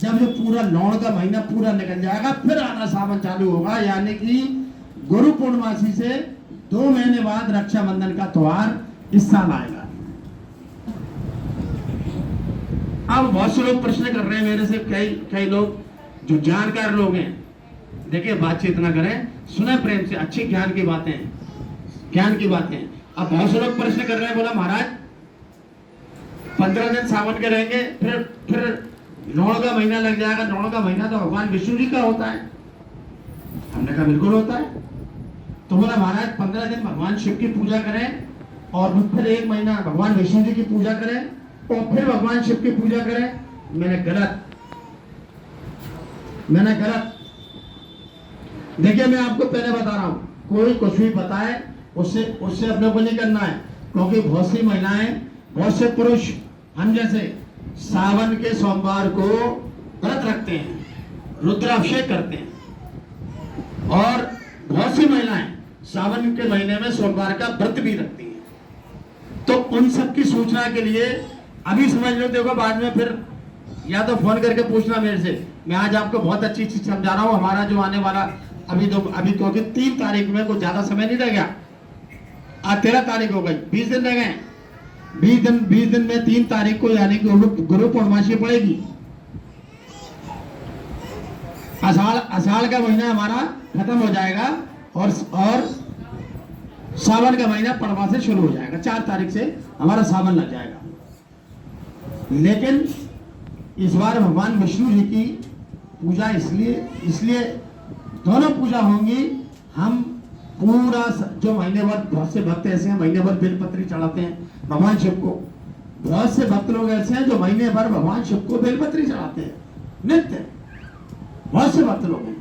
जब ये पूरा लौण का महीना पूरा निकल जाएगा, फिर आधा सावन चालू होगा। यानी कि गुरु पूर्णमासी से 2 महीने बाद रक्षाबंधन का त्योहार इस साल आएगा। अब बहुत से लोग प्रश्न कर रहे हैं मेरे से, कई लोग जो जानकार लोग हैं, देखिए बातचीत ना करें, सुने प्रेम से, अच्छी ज्ञान की बातें। अब बहुत से लोग प्रश्न कर रहे हैं, बोला महाराज 15 दिन सावन के रहेंगे, फिर लौण का महीना लग जाएगा। लौण का महीना तो भगवान विष्णु जी का होता है। हमने कहा बिल्कुल होता है। तो बोला महाराज 15 दिन भगवान शिव की पूजा करें, और फिर 1 महीना भगवान विष्णु जी की पूजा करें, और फिर भगवान शिव की पूजा करें। मैंने गलत। देखिए मैं आपको पहले बता रहा हूं, कोई कुछ भी बताए उससे अपने को नहीं करना है, क्योंकि बहुत सी महिलाएं, बहुत से पुरुष हम जैसे सावन के सोमवार को व्रत रखते हैं, रुद्राभिषेक करते हैं, और बहुत सी महिलाएं सावन के महीने में सोमवार का व्रत भी रखती हैं। तो उन सब की सूचना के लिए अभी समझ लो, देखो बाद में फिर या तो फोन करके पूछना मेरे से। मैं आज आपको बहुत अच्छी चीज समझा रहा हूँ। हमारा जो आने वाला अभी क्योंकि 3 तारीख में कुछ ज्यादा समय नहीं रह गया, आज 13 तारीख हो गई, 20 दिन रह गए। 20 दिन में 3 तारीख को यानी कि गुरु पूर्णमासी पड़ेगी। आषाढ़ का महीना हमारा खत्म हो जाएगा, और सावन का महीना पड़वा से शुरू हो जाएगा। 4 तारीख से हमारा सावन लग जाएगा। लेकिन इस बार भगवान विष्णु जी की पूजा इसलिए दोनों पूजा होंगी। हम पूरा जो महीने भर, बहुत से भक्त ऐसे हैं महीने भर बेलपत्री चढ़ाते हैं भगवान शिव को। बहुत से भक्त लोग ऐसे हैं जो महीने भर भगवान शिव को बेलपत्री चढ़ाते हैं नित्य। बहुत से भक्त लोग हैं,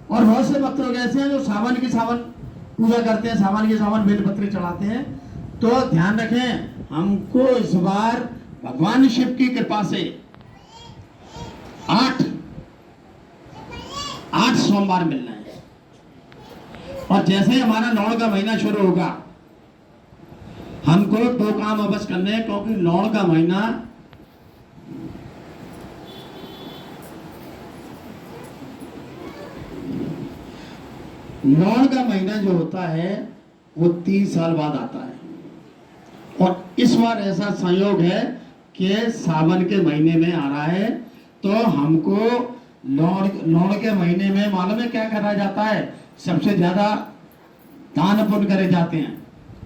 और बहुत से भक्त लोग ऐसे हैं जो सावन की सावन पूजा करते हैं, सावन की सावन बेलपत्री चढ़ाते हैं। तो ध्यान रखें, हमको इस बार भगवान शिव की कृपा से 8 सोमवार मिलना है। और जैसे ही हमारा लौण का महीना शुरू होगा, हमको 2 काम अवश्य करने हैं, क्योंकि लौण का महीना जो होता है वो 30 साल बाद आता है। और इस बार ऐसा संयोग है कि सावन के महीने में आ रहा है, तो हमको लौण के महीने में मालूम है क्या करा जाता है? सबसे ज्यादा दान पुण्य करे जाते हैं।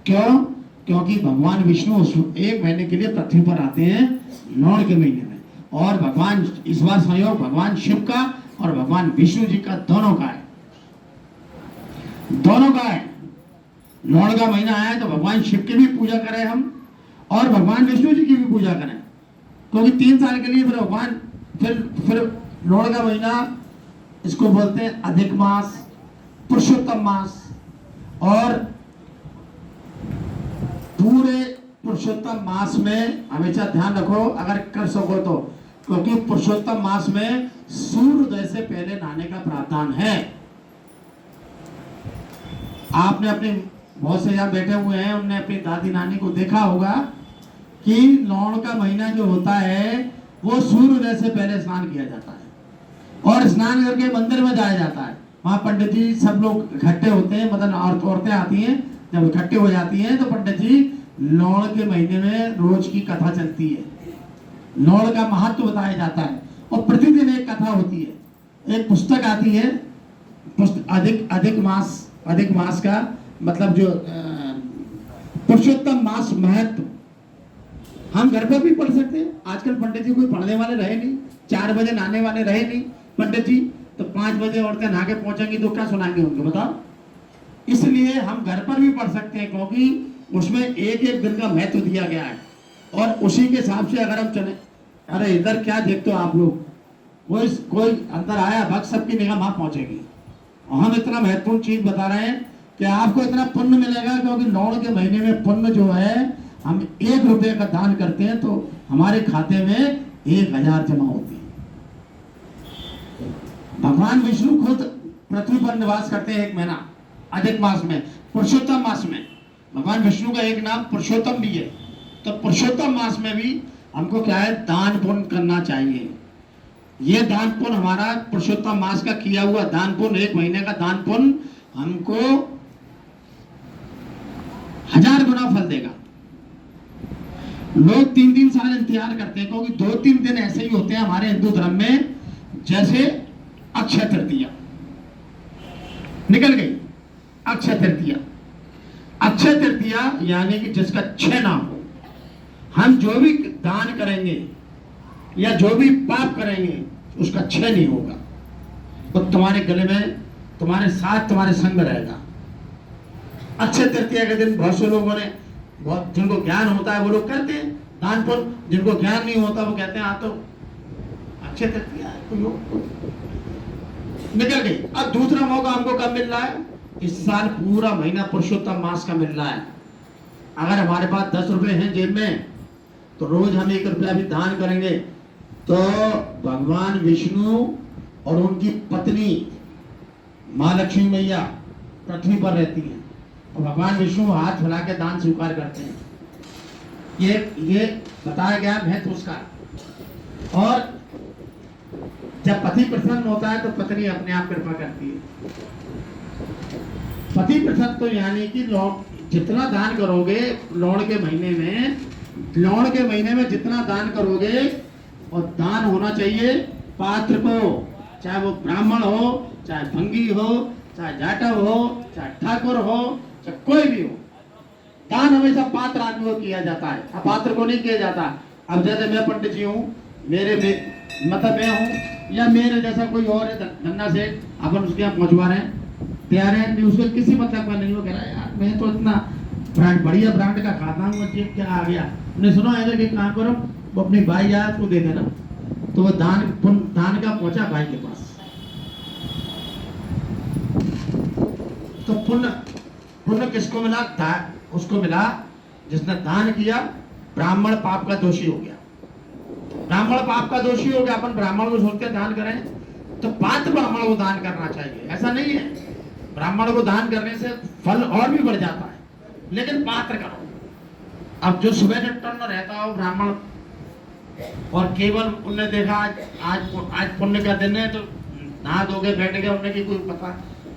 क्यों? क्योंकि भगवान विष्णु 1 महीने के लिए पृथ्वी पर आते हैं लौण के महीने में। और भगवान इस बार संयोग भगवान शिव का और भगवान विष्णु जी का दोनों का है। लौण का महीना आया तो भगवान शिव की भी पूजा करें हम, और भगवान विष्णु जी की भी पूजा करें, क्योंकि 3 साल के लिए फिर भगवान फिर लौण का महीना इसको बोलते हैं अधिक मास, पुरुषोत्तम मास। और पूरे पुरुषोत्तम मास में हमेशा ध्यान रखो, अगर कर सको तो, क्योंकि पुरुषोत्तम मास में सूर्योदय से पहले नहाने का प्रावधान है। आपने अपने बहुत से यहाँ बैठे हुए हैं, उनने अपनी दादी नानी को देखा होगा कि लौण का महीना जो होता है वो सूर्योदय से पहले स्नान किया जाता है, और स्नान करके मंदिर में जाया जाता है। वहाँ पंडित जी सब लोग इकट्ठे होते हैं, मतलब औरतें आती हैं, जब इकट्ठे हो जाती हैं तो पंडित जी लौण के महीने में रोज की कथा चलती है, लौण का महत्व बताया जाता है, और प्रतिदिन एक कथा होती है। एक पुस्तक आती है, अधिक मास का मतलब जो पुरुषोत्तम मास महत्व, हम घर पर भी पढ़ सकते हैं। आजकल पंडित जी कोई पढ़ने वाले रहे नहीं, 4 बजे नहाने वाले रहे नहीं पंडित जी, तो 5 बजे औरतें नहा के पहुंचेंगी तो क्या सुनाएंगे उनको, बताओ। इसलिए हम घर पर भी पढ़ सकते हैं, क्योंकि उसमें एक दिन का महत्व दिया गया है, और उसी के हिसाब से अगर हम चले। अरे इधर क्या देखते हो आप लोग, कोई अंदर आया भक्त, सबकी निगाह वहां पहुंचेगी। और हम इतना महत्वपूर्ण चीज बता रहे हैं कि आपको इतना पुण्य मिलेगा, क्योंकि लौण के महीने में पुण्य जो है, हम 1 रुपये का दान करते हैं तो हमारे खाते में 1000 जमा होते हैं। भगवान विष्णु खुद पृथ्वी पर निवास करते हैं 1 महीना अधिक मास में, पुरुषोत्तम मास में। भगवान विष्णु का एक नाम पुरुषोत्तम भी है। तो पुरुषोत्तम मास में भी हमको क्या है, दान पुण्य करना चाहिए। ये दान पुण्य हमारा पुरुषोत्तम मास का किया हुआ दान पुण्य, 1 महीने का दान पुण्य हमको 1000 गुना फल देगा। लोग 3-3 साल इंतजार करते हैं, क्योंकि 2-3 दिन ऐसे ही होते हैं हमारे हिंदू धर्म में, जैसे अक्षय तृतीया निकल गई। अक्षय तृतीया, अक्षय तृतीया यानी कि जिसका क्षय ना हो। हम जो भी दान करेंगे या जो भी पाप करेंगे उसका क्षय नहीं होगा, वो तुम्हारे गले में, तुम्हारे साथ, तुम्हारे संग रहेगा। अक्षय तृतीया के दिन बहुत से लोगों ने, बहुत जिनको ज्ञान होता है वो लोग करते हैं दान पुण्य, जिनको ज्ञान नहीं होता वो कहते हैं हाँ तो अक्षय तृतीया है, निकल गई। अब दूसरा मौका हमको कब मिल रहा है? इस साल पूरा महीना पुरुषोत्तम मास का मिल रहा है। अगर हमारे पास 10 रुपए हैं जेब में तो रोज हम 1 रुपया भी दान करेंगे तो भगवान विष्णु और उनकी पत्नी माँ लक्ष्मी मैया पृथ्वी पर रहती हैं और भगवान विष्णु हाथ फैला के दान स्वीकार करते हैं। ये बताया गया महत्व उसका। और जब पति प्रसन्न होता है तो पत्नी अपने आप कृपा करती है। पति प्रसन्न तो यानी कि जितना दान करोगे लौण के महीने में जितना दान करोगे, और दान होना चाहिए पात्र को, चाहे वो ब्राह्मण हो, चाहे भंगी हो, चाहे जाटव हो, चाहे ठाकुर हो, चाहे कोई भी हो। दान हमेशा पात्र आदमी को किया जाता है, अपात्र को नहीं किया जाता। अब जैसे मैं पंडित जी हूँ, मतलब मैं हूँ या मेरे जैसा कोई और है धन्ना से, अपन उसके यहाँ पहुँचवा रहे हैं, तैयार है, उसको किसी मतलब का नहीं। वो कह रहा है यार मैं तो इतना बढ़िया ब्रांड का खाता हूँ, मुझे क्या आ गया। उन्हें सुना है कि कहाँ करो, वो अपनी भाई आया उसको दे देना, तो वो दान का पहुंचा भाई के पास। तो पुण्य किसको मिला? उसको मिला जिसने दान किया, ब्राह्मण पाप का दोषी हो गया। ब्राह्मण पाप का दोषी हो गया। अपन ब्राह्मण को सोचते दान करें तो पात्र ब्राह्मण को दान करना चाहिए, ऐसा नहीं है। ब्राह्मण को दान करने से फल और भी बढ़ जाता है, लेकिन पात्र करो। अब जो सुबह टन रहता हो ब्राह्मण और केवल उनने देखा आज पुण्य का दिन है तो नहा धोके बैठ गया, उन्हें की कोई पता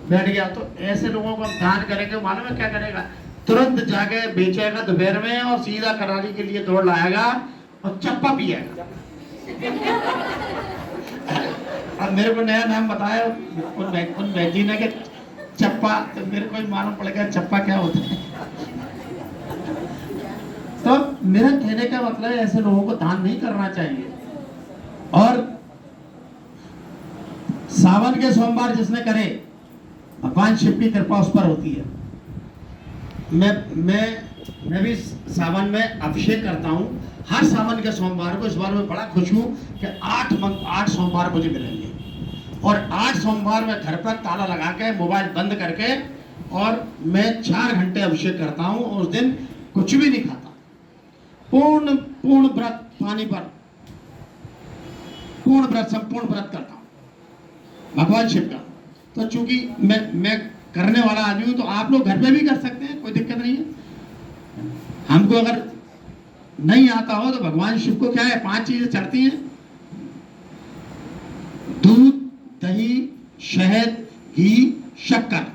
बैठ गया, तो ऐसे लोगों को दान करेंगे, मालूम है क्या करेगा? तुरंत जाके बेचेगा दोपहर में और सीधा करारी के लिए दौड़ लाएगा और चप्पा पिएगा। अब मेरे को नया नाम बताया उन बैजी ने कि चप्पा, तो मेरे को मालूम पड़ गया चप्पा क्या होता है। तो मेरा कहने का मतलब है ऐसे लोगों को दान नहीं करना चाहिए। और सावन के सोमवार जिसने करे, भगवान शिव की कृपा उस पर होती है। मैं भी सावन में अभिषेक करता हूँ हर सावन के सोमवार को। इस बार मैं बड़ा खुश हूँ कि 8 सोमवार मुझे मिलेंगे, और 8 सोमवार में घर पर ताला लगा के मोबाइल बंद करके और मैं 4 घंटे अभिषेक करता हूँ। उस दिन कुछ भी नहीं खाता, पूर्ण व्रत, पानी पर पूर्ण व्रत, संपूर्ण व्रत करता हूँ भगवान शिव का। तो चूंकि मैं करने वाला आदमी हूँ तो आप लोग घर पे भी कर सकते हैं, कोई दिक्कत नहीं है। हमको अगर नहीं आता हो तो भगवान शिव को क्या है, 5 चीजें चढ़ती हैं: दूध, दही, शहद, घी, शक्कर।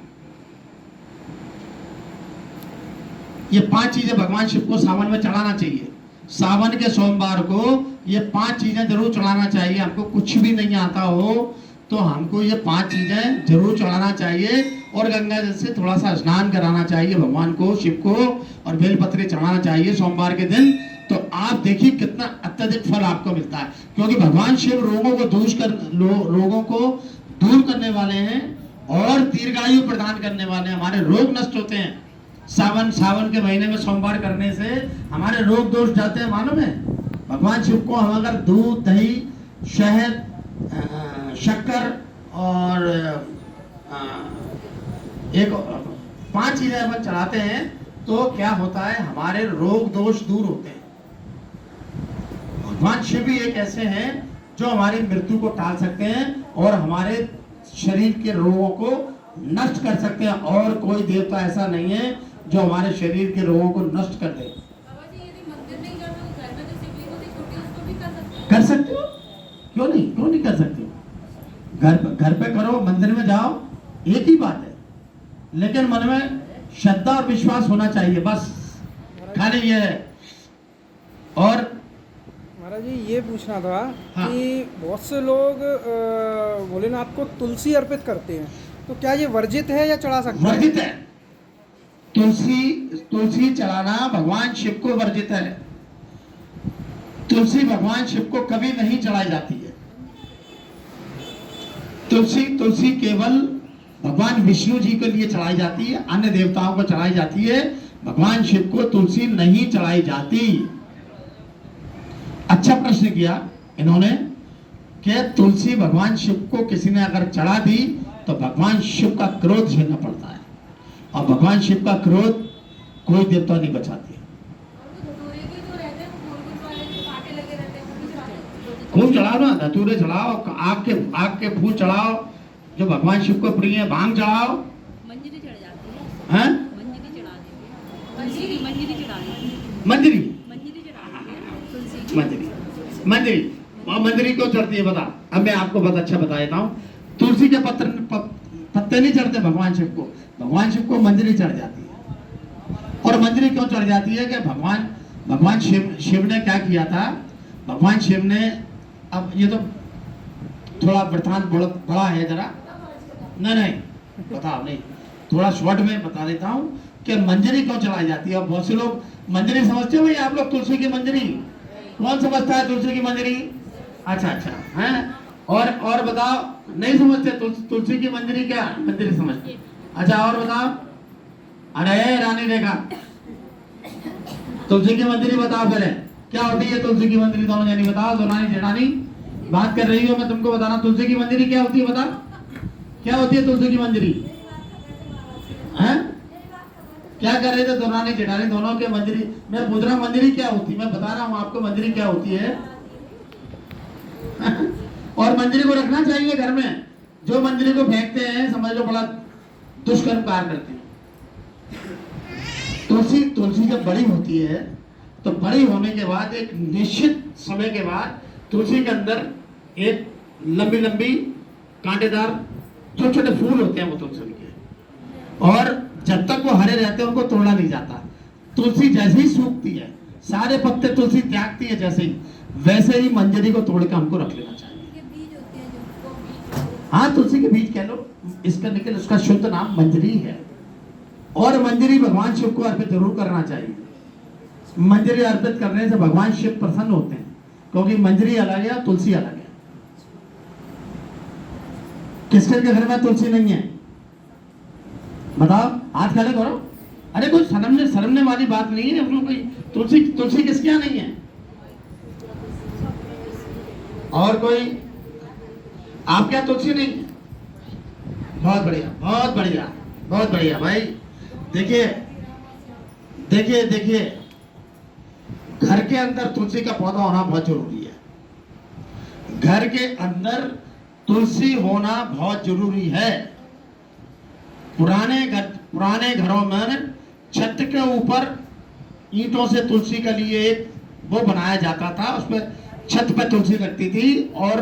ये 5 चीजें भगवान शिव को सावन में चढ़ाना चाहिए। सावन के सोमवार को ये 5 चीजें जरूर चढ़ाना चाहिए। हमको कुछ भी नहीं आता हो तो हमको ये 5 चीजें जरूर चढ़ाना चाहिए, और गंगा जल से थोड़ा सा स्नान कराना चाहिए भगवान को, शिव को, और बेलपत्र चढ़ाना चाहिए सोमवार के दिन। तो आप देखिए कितना अत्यधिक फल आपको मिलता है, क्योंकि भगवान शिव रोगों को दूर करने वाले हैं और दीर्घायु प्रदान करने वाले हैं। हमारे रोग नष्ट होते हैं। सावन के महीने में सोमवार करने से हमारे रोग दोष जाते हैं, मालूम है। भगवान शिव को हम अगर दूध, दही, शहद, शक्कर और 5 चीजें अपन चढ़ाते हैं तो क्या होता है, हमारे रोग दोष दूर होते हैं। भगवान शिव भी एक ऐसे हैं जो हमारी मृत्यु को टाल सकते हैं और हमारे शरीर के रोगों को नष्ट कर सकते हैं। और कोई देवता ऐसा नहीं है जो हमारे शरीर के रोगों को नष्ट कर दे। कर सकते हो, क्यों नहीं कर सकते हो। घर पे करो, मंदिर में जाओ, एक ही बात है, लेकिन मन में श्रद्धा और विश्वास होना चाहिए, बस खाली ये है। और महाराज जी ये पूछना था कि बहुत से लोग भोलेनाथ को तुलसी अर्पित करते हैं, तो क्या ये वर्जित है या चढ़ा सकते हैं? वर्जित है। तुलसी चढ़ाना भगवान शिव को वर्जित है। तुलसी भगवान शिव को कभी नहीं चढ़ाई जाती है। तुलसी केवल भगवान विष्णु जी के लिए चढ़ाई जाती है, अन्य देवताओं को चढ़ाई जाती है। भगवान शिव को तुलसी नहीं चढ़ाई जाती। अच्छा प्रश्न किया इन्होंने कि तुलसी भगवान शिव को किसी ने अगर चढ़ा दी तो भगवान शिव का क्रोध झेलना पड़ता है, और भगवान शिव का क्रोध कोई देवता नहीं बचाती। खूब चढ़ाओ ना, धतूरे चढ़ाओ, आग के फूल चढ़ाओ, जो भगवान शिव को प्रिय है, भांग चढ़ाओ। मंजरी चढ़ जाती है, मंजरी क्यों चढ़ती है बता। अब मैं आपको बहुत अच्छा बता देता हूँ। तुलसी के पत्ते नहीं चढ़ते भगवान शिव को, भगवान शिव को मंजरी चढ़ जाती है। और मंजरी क्यों चढ़ जाती है कि भगवान शिव ने क्या किया था। भगवान शिव ने, अब ये तो थोड़ा वृतांत बड़ा है जरा, नहीं बताओ, नहीं थोड़ा शॉर्ट में बता देता हूँ कि मंजरी क्यों चढ़ाई जाती है। और बहुत से लोग मंजरी समझते हो भाई आप लोग, तुलसी की मंजरी कौन समझता है? तुलसी की मंजरी, अच्छा हैं। और बताओ, नहीं समझते तुलसी की मंजरी क्या मंजरी समझते? अच्छा और बताओ। अरे रानी रेखा, तुलसी की मंजरी बताओ फिर क्या होती है तुलसी की मंजरी? दोनों जानी बताओ, दोनानी जेठानी बात कर रही हो, मैं तुमको बताना तुलसी की मंजरी क्या होती है। बता क्या होती है तुलसी की मंजरी? हैं क्या कर रहे थे दोनानी जेठानी दोनों के? मंजरी मैं पूछ रहा हूँ, मंजरी क्या होती है? मैं बता रहा हूँ आपको मंजरी क्या होती है। और मंजरी को रखना चाहिए घर में। जो मंजरी को फेंकते हैं समझ लो बड़ा दुष्कर्म कार्य करते हैं। तुलसी जब बड़ी होती है तो बड़ी होने के बाद एक निश्चित समय के बाद तुलसी के अंदर एक लंबी कांटेदार छोटे छोटे फूल होते हैं वो तुलसी के, और जब तक वो हरे रहते हैं उनको तोड़ा नहीं जाता। तुलसी जैसे ही सूखती है, सारे पत्ते तुलसी त्यागती है, जैसे ही वैसे ही मंजरी को तोड़ के हमको रख लेना चाहिए। हाँ तुलसी के बीज कह लो, इसका निकल उसका शुद्ध नाम मंजरी है। और मंजरी भगवान शिव को अर्पित जरूर करना चाहिए। मंजरी अर्पित करने से भगवान शिव प्रसन्न होते हैं, क्योंकि मंजरी अलग है, तुलसी अलग है। किसके घर में तुलसी नहीं है बताओ, हाथ खड़े करो। अरे कोई शर्मने वाली बात नहीं है। कोई तुलसी किसके यहाँ नहीं है? और कोई आपके यहाँ तुलसी नहीं है? बहुत बढ़िया, बहुत बढ़िया, बहुत बढ़िया भाई। देखिए देखिए देखिए, घर के अंदर तुलसी का पौधा होना बहुत जरूरी है। घर के अंदर तुलसी होना बहुत जरूरी है। पुराने घरों में छत के ऊपर ईंटों से तुलसी के लिए एक वो बनाया जाता था, उसमें छत पे तुलसी लगती थी, और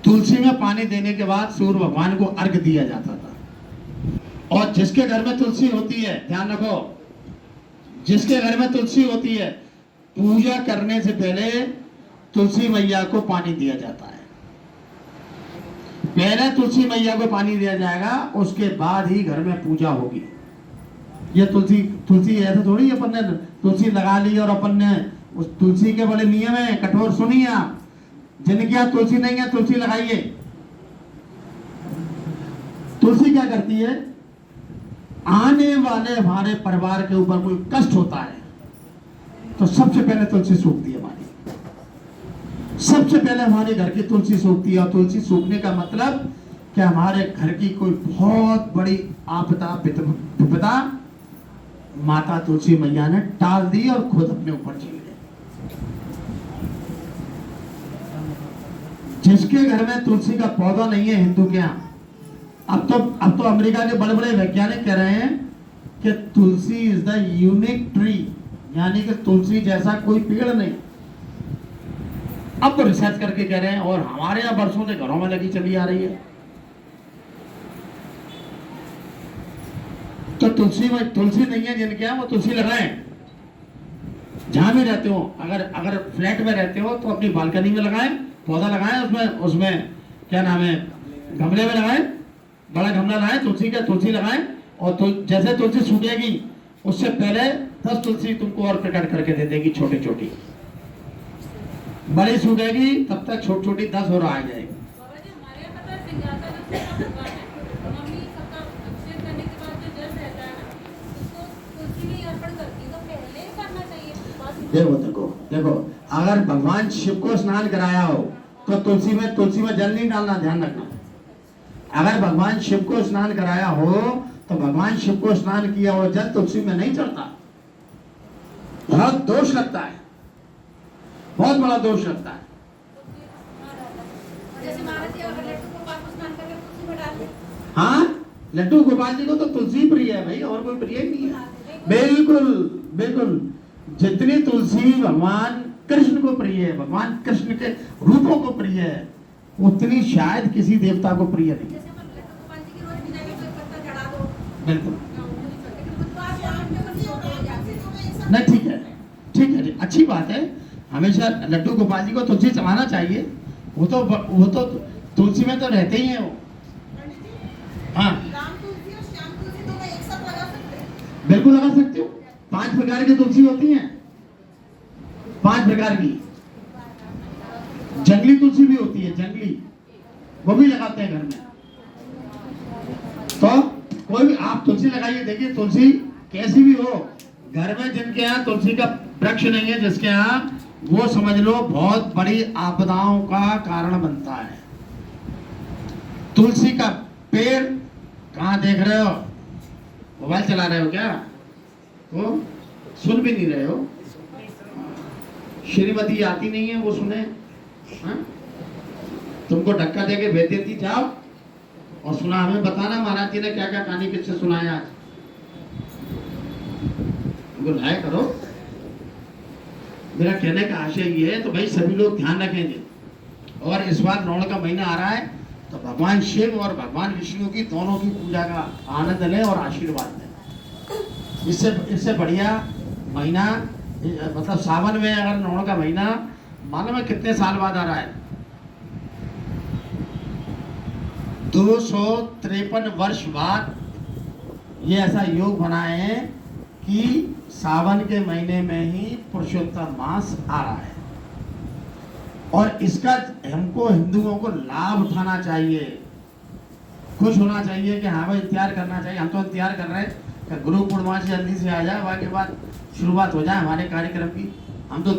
तुलसी में पानी देने के बाद सूर्य भगवान को अर्घ दिया जाता था। और जिसके घर में तुलसी होती है, ध्यान रखो, जिसके घर में तुलसी होती है, पूजा करने से पहले तुलसी मैया को पानी दिया जाता है। पहले तुलसी मैया को पानी दिया जाएगा, उसके बाद ही घर में पूजा होगी। ये तुलसी ऐसा थोड़ी अपन ने तुलसी लगा ली और अपन ने उस तुलसी के बड़े नियम है कठोर। सुनिए आप, जिनके यहाँ तुलसी नहीं है तुलसी लगाइए। तुलसी क्या करती है? आने वाले हमारे परिवार के ऊपर कोई कष्ट होता है तो सबसे पहले तुलसी सूखती है हमारी, सबसे पहले हमारे घर की तुलसी सूखती है। और तुलसी सूखने का मतलब कि हमारे घर की कोई बहुत बड़ी आपदा विपदा माता तुलसी मैया ने टाल दी और खुद अपने ऊपर झेल ली। जिसके घर में तुलसी का पौधा नहीं है हिंदू के यहाँ, अब तो अमेरिका के बड़े बड़े वैज्ञानिक कह रहे हैं कि तुलसी इज द यूनिक ट्री, यानी कि तुलसी जैसा कोई पेड़ नहीं। अब तो रिसर्च करके कह रहे हैं, और हमारे यहाँ वर्षों से घरों में लगी चली आ रही है। तो तुलसी नहीं है जिनके यहाँ, वो तुलसी लगाएं। जहां भी रहते हो, अगर फ्लैट में रहते हो तो अपनी बालकनी में लगाएं, पौधा लगाएं, उसमें क्या नाम है, गमले में लगाएं, बड़ा गमला लाएं, तुलसी लगाएं। और जैसे तुलसी सूखेगी उससे पहले 10 तुलसी तुमको और प्रकट करके दे देगी, छोटी छोटी। बड़ी सूखेगी तब तक छोटी छोटी 10 और आ जाएगी। देखो अगर भगवान शिव को स्नान कराया हो तो तुलसी में जल नहीं डालना, ध्यान रखना। अगर भगवान शिव को स्नान कराया हो तो भगवान शिव को स्नान किया हुआ जल तुलसी में नहीं चढ़ता। बहुत दोष लगता है, बहुत बड़ा दोष लगता है। हाँ, लड्डू गोपाल जी को तो तुलसी प्रिय है भाई, और कोई प्रिय नहीं है। बिल्कुल बिल्कुल, जितनी तुलसी भगवान कृष्ण को प्रिय है, भगवान कृष्ण के रूपों को प्रिय है, उतनी शायद किसी देवता को प्रिय नहीं है। बिल्कुल नहीं, ठीक है, अच्छी बात है। हमेशा लड्डू गोपाल जी को तुलसी चढ़ाना चाहिए। वो तो तुलसी में तो रहते ही हैं वो। हाँ बिल्कुल लगा सकते हो। 5 प्रकार की तुलसी होती हैं, 5 प्रकार की। जंगली तुलसी भी होती है, जंगली, वो भी लगाते हैं घर में। तो कोई भी आप तुलसी लगाइए, देखिए तुलसी कैसी भी हो, घर में जिनके यहाँ तुलसी का वृक्ष नहीं है, जिसके यहाँ, वो समझ लो बहुत बड़ी आपदाओं का कारण बनता है। तुलसी का पेड़ कहाँ देख रहे हो? मोबाइल चला रहे हो क्या? वो सुन भी नहीं रहे हो? श्रीमती आती नहीं है वो सुने? हाँ? तुमको धक्का देके भेज देती, जाओ और सुना, हमें बताना महाराज जी ने क्या क्या कहानी किससे सुनाया आज। उनको लाया करो। मेरा कहने का आशय ये है, तो भाई सभी लोग ध्यान रखेंगे। और इस बार श्रावण का महीना आ रहा है, तो भगवान शिव और भगवान विष्णु की दोनों की पूजा का आनंद लें और आशीर्वाद लें। इससे बढ़िया महीना, मतलब सावन में अगर श्रावण का महीना, मालूम है कितने साल बाद आ रहा है? 253 वर्ष बाद ये ऐसा योग बनाए हैं कि सावन के महीने में ही पुरुषोत्तम मास आ रहा है। और इसका हमको हिंदुओं को लाभ उठाना चाहिए, खुश होना चाहिए कि हाँ भाई इंतजार करना चाहिए। हम तो इंतजार कर रहे हैं कि गुरु पूर्णिमा से जल्दी से आ जाए, बाकी बाद शुरुआत हो जाए हमारे कार्यक्रम की। हम तो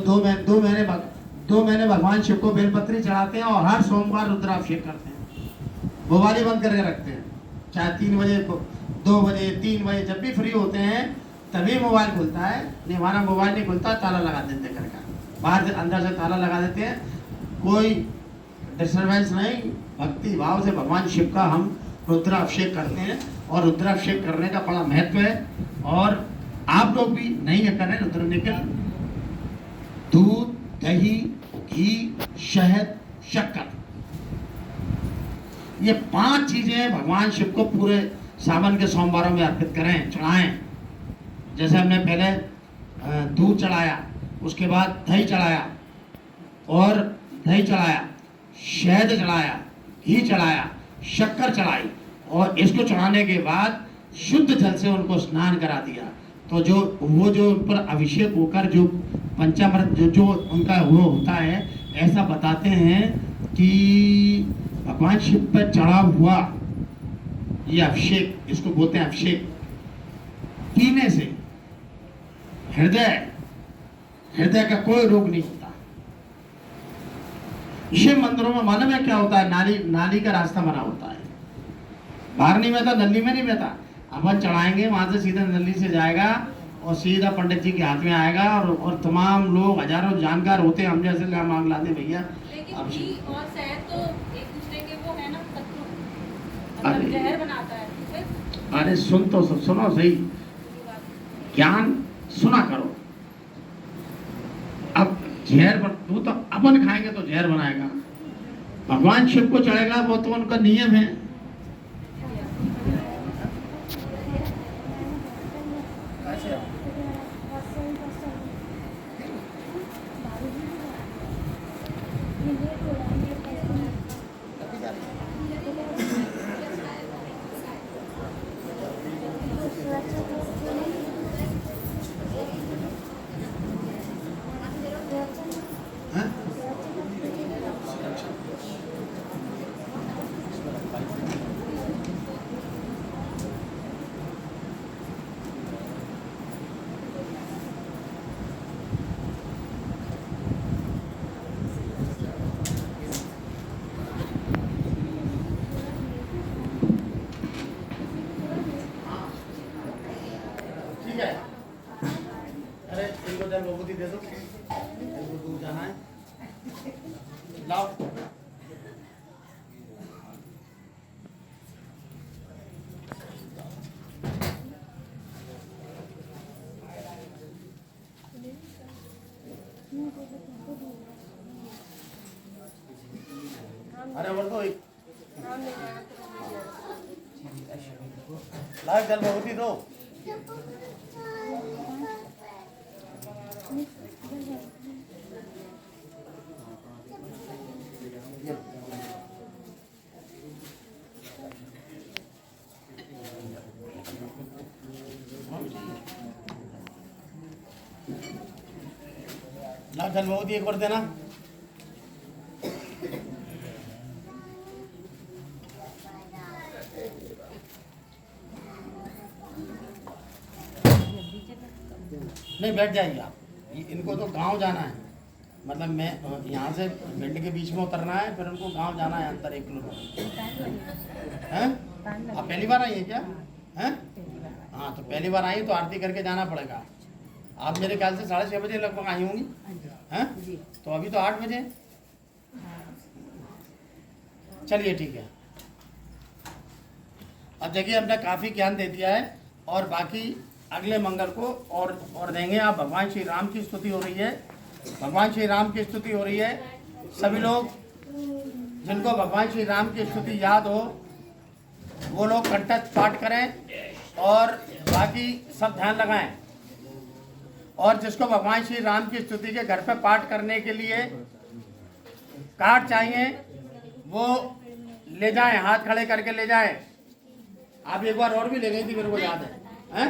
2 महीने भगवान शिव को बेलपत्री चढ़ाते हैं और हर सोमवार रुद्राभिषेक करते हैं। मोबाइल बंद करके रखते हैं, चाहे 3 बजे, 2 बजे, 3 बजे, जब भी फ्री होते हैं तभी मोबाइल खुलता है। नहीं, हमारा मोबाइल नहीं खुलता, ताला लगा देते हैं घर का, बाहर से अंदर से ताला लगा देते हैं, कोई डिस्टर्बेंस नहीं। भक्ति भाव से भगवान शिव का हम रुद्राभिषेक करते हैं, और रुद्राभिषेक करने का बड़ा महत्व है। और आप लोग भी नहीं करें, रुद्र निकल, दूध, दही, घी, शहद, शक्कर, ये 5 चीजें भगवान शिव को पूरे सावन के सोमवारों में अर्पित करें, चढ़ाएं। जैसे हमने पहले दूध चढ़ाया, उसके बाद दही चढ़ाया, और दही चढ़ाया, शहद चढ़ाया, घी चढ़ाया, शक्कर चढ़ाई, और इसको चढ़ाने के बाद शुद्ध जल से उनको स्नान करा दिया। तो जो उन पर अभिषेक होकर जो पंचामृत जो उनका वो होता है, ऐसा बताते हैं कि भगवान शिव पर चढ़ा हुआ ये अभिषेक, इसको बोलते हैं अभिषेक, पीने से हृदय का कोई रोग नहीं होता। शिव मंदिरों में मालूम है क्या होता है? नाली का रास्ता बना होता है, बाहर नहीं बहता, नली में नहीं बहता। अपन चढ़ाएंगे, वहां से सीधा नली से जाएगा और सीधा पंडित जी के हाथ में आएगा, और तमाम लोग, हजारों जानकार होते हैं, हम जैसे मांग लाते भैया लेकिन अब- घी और शहद तो एक दूसरे के वो है ना शत्रु, अरे। मतलब जहर बनाता है। फिर अरे सुन तो सब सुनो सही, ज्ञान सुना करो। अब जहर तू तो अपन खाएंगे तो जहर बनाएगा, भगवान शिव को चढ़ेगा, वो तो उनका नियम है। ठीक है, अरे इनको जल भभूति दे दो, इनको दूर जाना है, लाओ। अरे वो तो लाओ जल भभूति दो। लाओ जल भभूति एक बार देना। नहीं बैठ जाइए आप, इनको तो गांव जाना है, मतलब मैं यहाँ से भिंड के बीच में उतरना है, फिर उनको गांव जाना है अंदर 1 किलोमीटर। हैं आप पहली बार आई हैं क्या? हैं हाँ, तो पहली बार आई तो आरती करके जाना पड़ेगा। आप मेरे ख्याल से 6:30 बजे लगभग आई होंगी। हैं तो अभी तो 8 बजे। चलिए ठीक है, अब देखिए हमने काफ़ी ज्ञान दे दिया है, और बाकी अगले मंगल को और देंगे। आप भगवान श्री राम की स्तुति हो रही है, भगवान श्री राम की स्तुति हो रही है। सभी लोग जिनको भगवान श्री राम की स्तुति याद हो वो लोग कंठस्थ पाठ करें, और बाकी सब ध्यान लगाएं। और जिसको भगवान श्री राम की स्तुति के घर पे पाठ करने के लिए कार्ड चाहिए वो ले जाएं, हाथ खड़े करके ले जाएं। आप एक बार और भी ले गई थी, मेरे को याद है। हैं?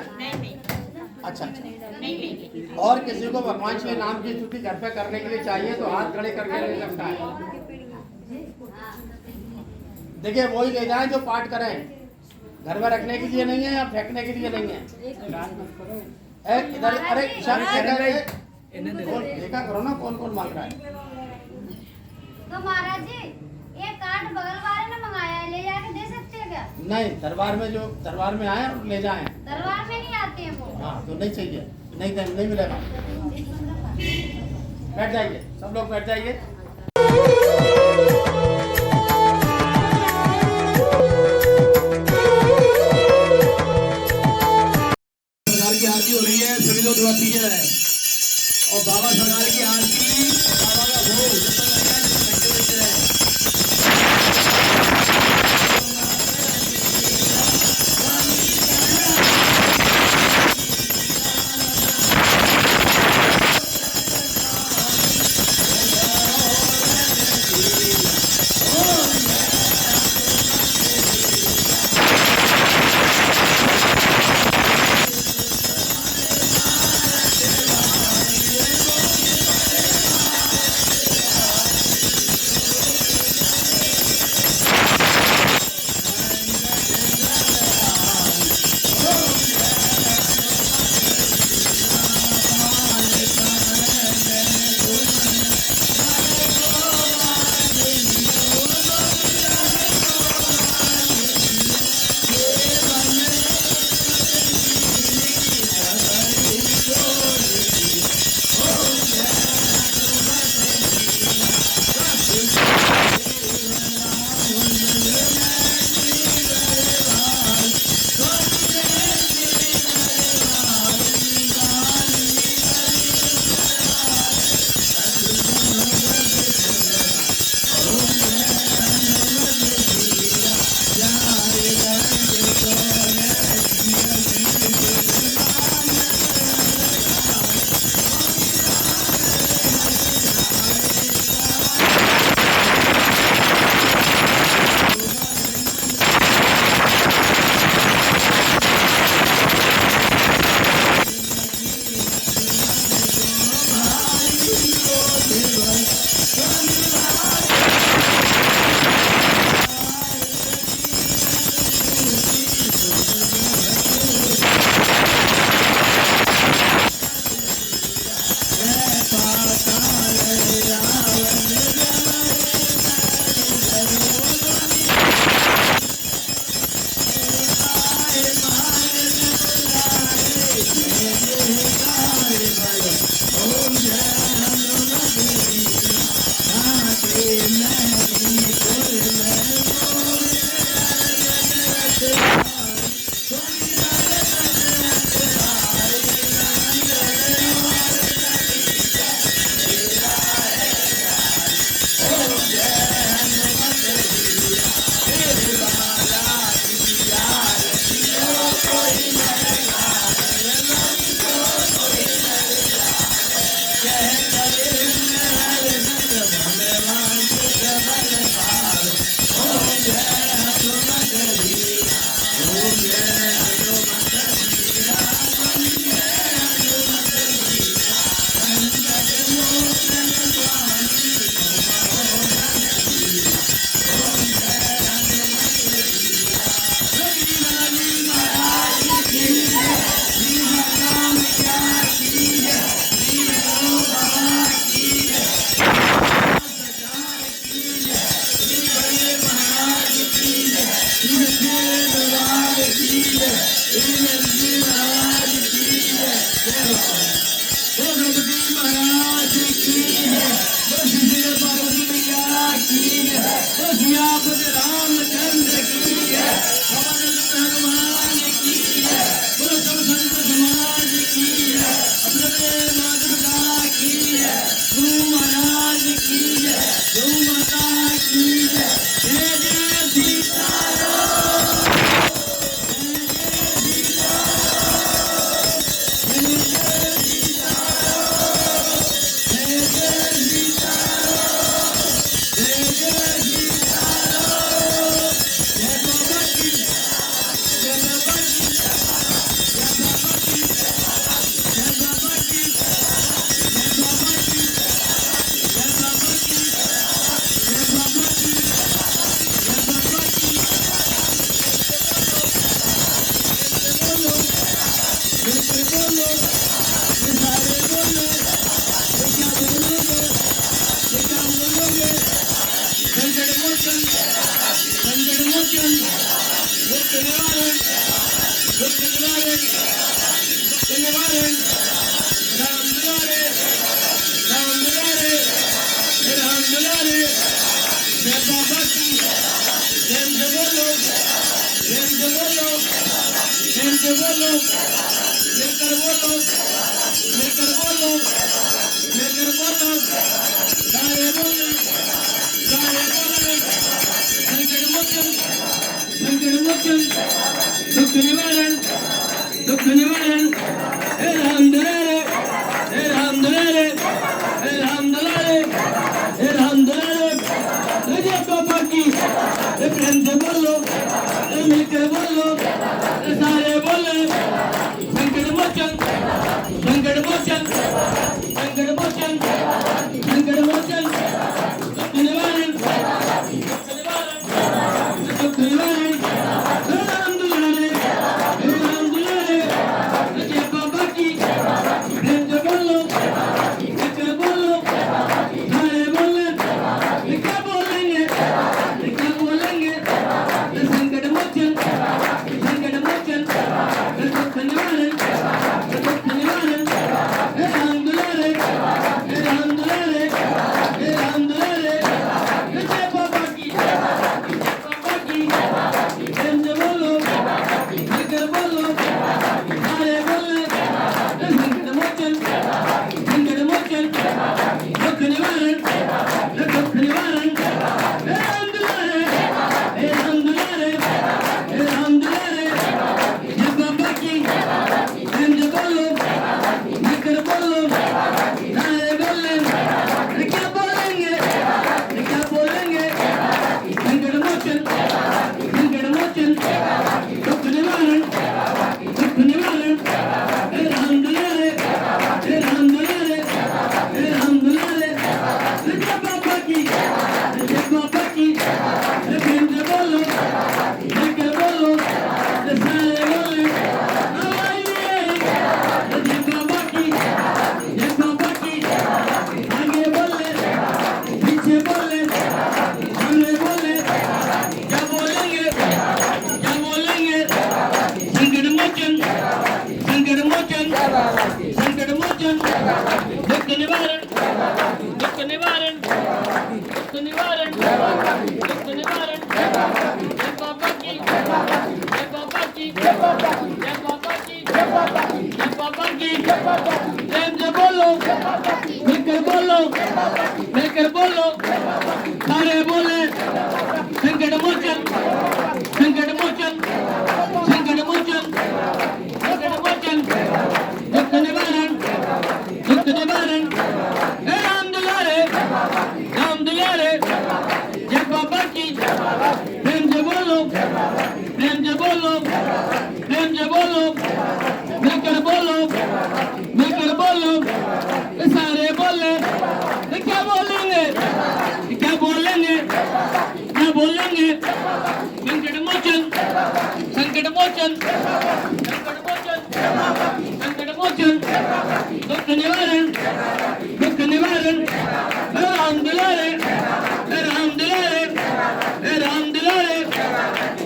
अच्छा अच्छा, और किसी को भगवान श्री राम की स्तुति घर पे करने के लिए चाहिए तो हाथ खड़े करके ले सकता है। देखिए वही ले जाएं जो पाठ करें, घर में रखने के लिए नहीं है या फेंकने के लिए नहीं है। इधर अरे देखा करो ना कौन कौन मांग रहा है। तो महाराज जी ये कार्ड बगल वाले ने मंगाया है, ले जाके दे सकते हैं क्या? नहीं, दरबार में जो दरबार में आए ले जाएं। दरबार में नहीं आते हैं वो। हाँ तो नहीं चाहिए, नहीं मिलेगा। बैठ जाइए, सब लोग बैठ जाइए। सरकार की आरती हो रही है, सभी लोग दुआ कीजिए। और बाबा सरकार की आरती, बाबा का भोग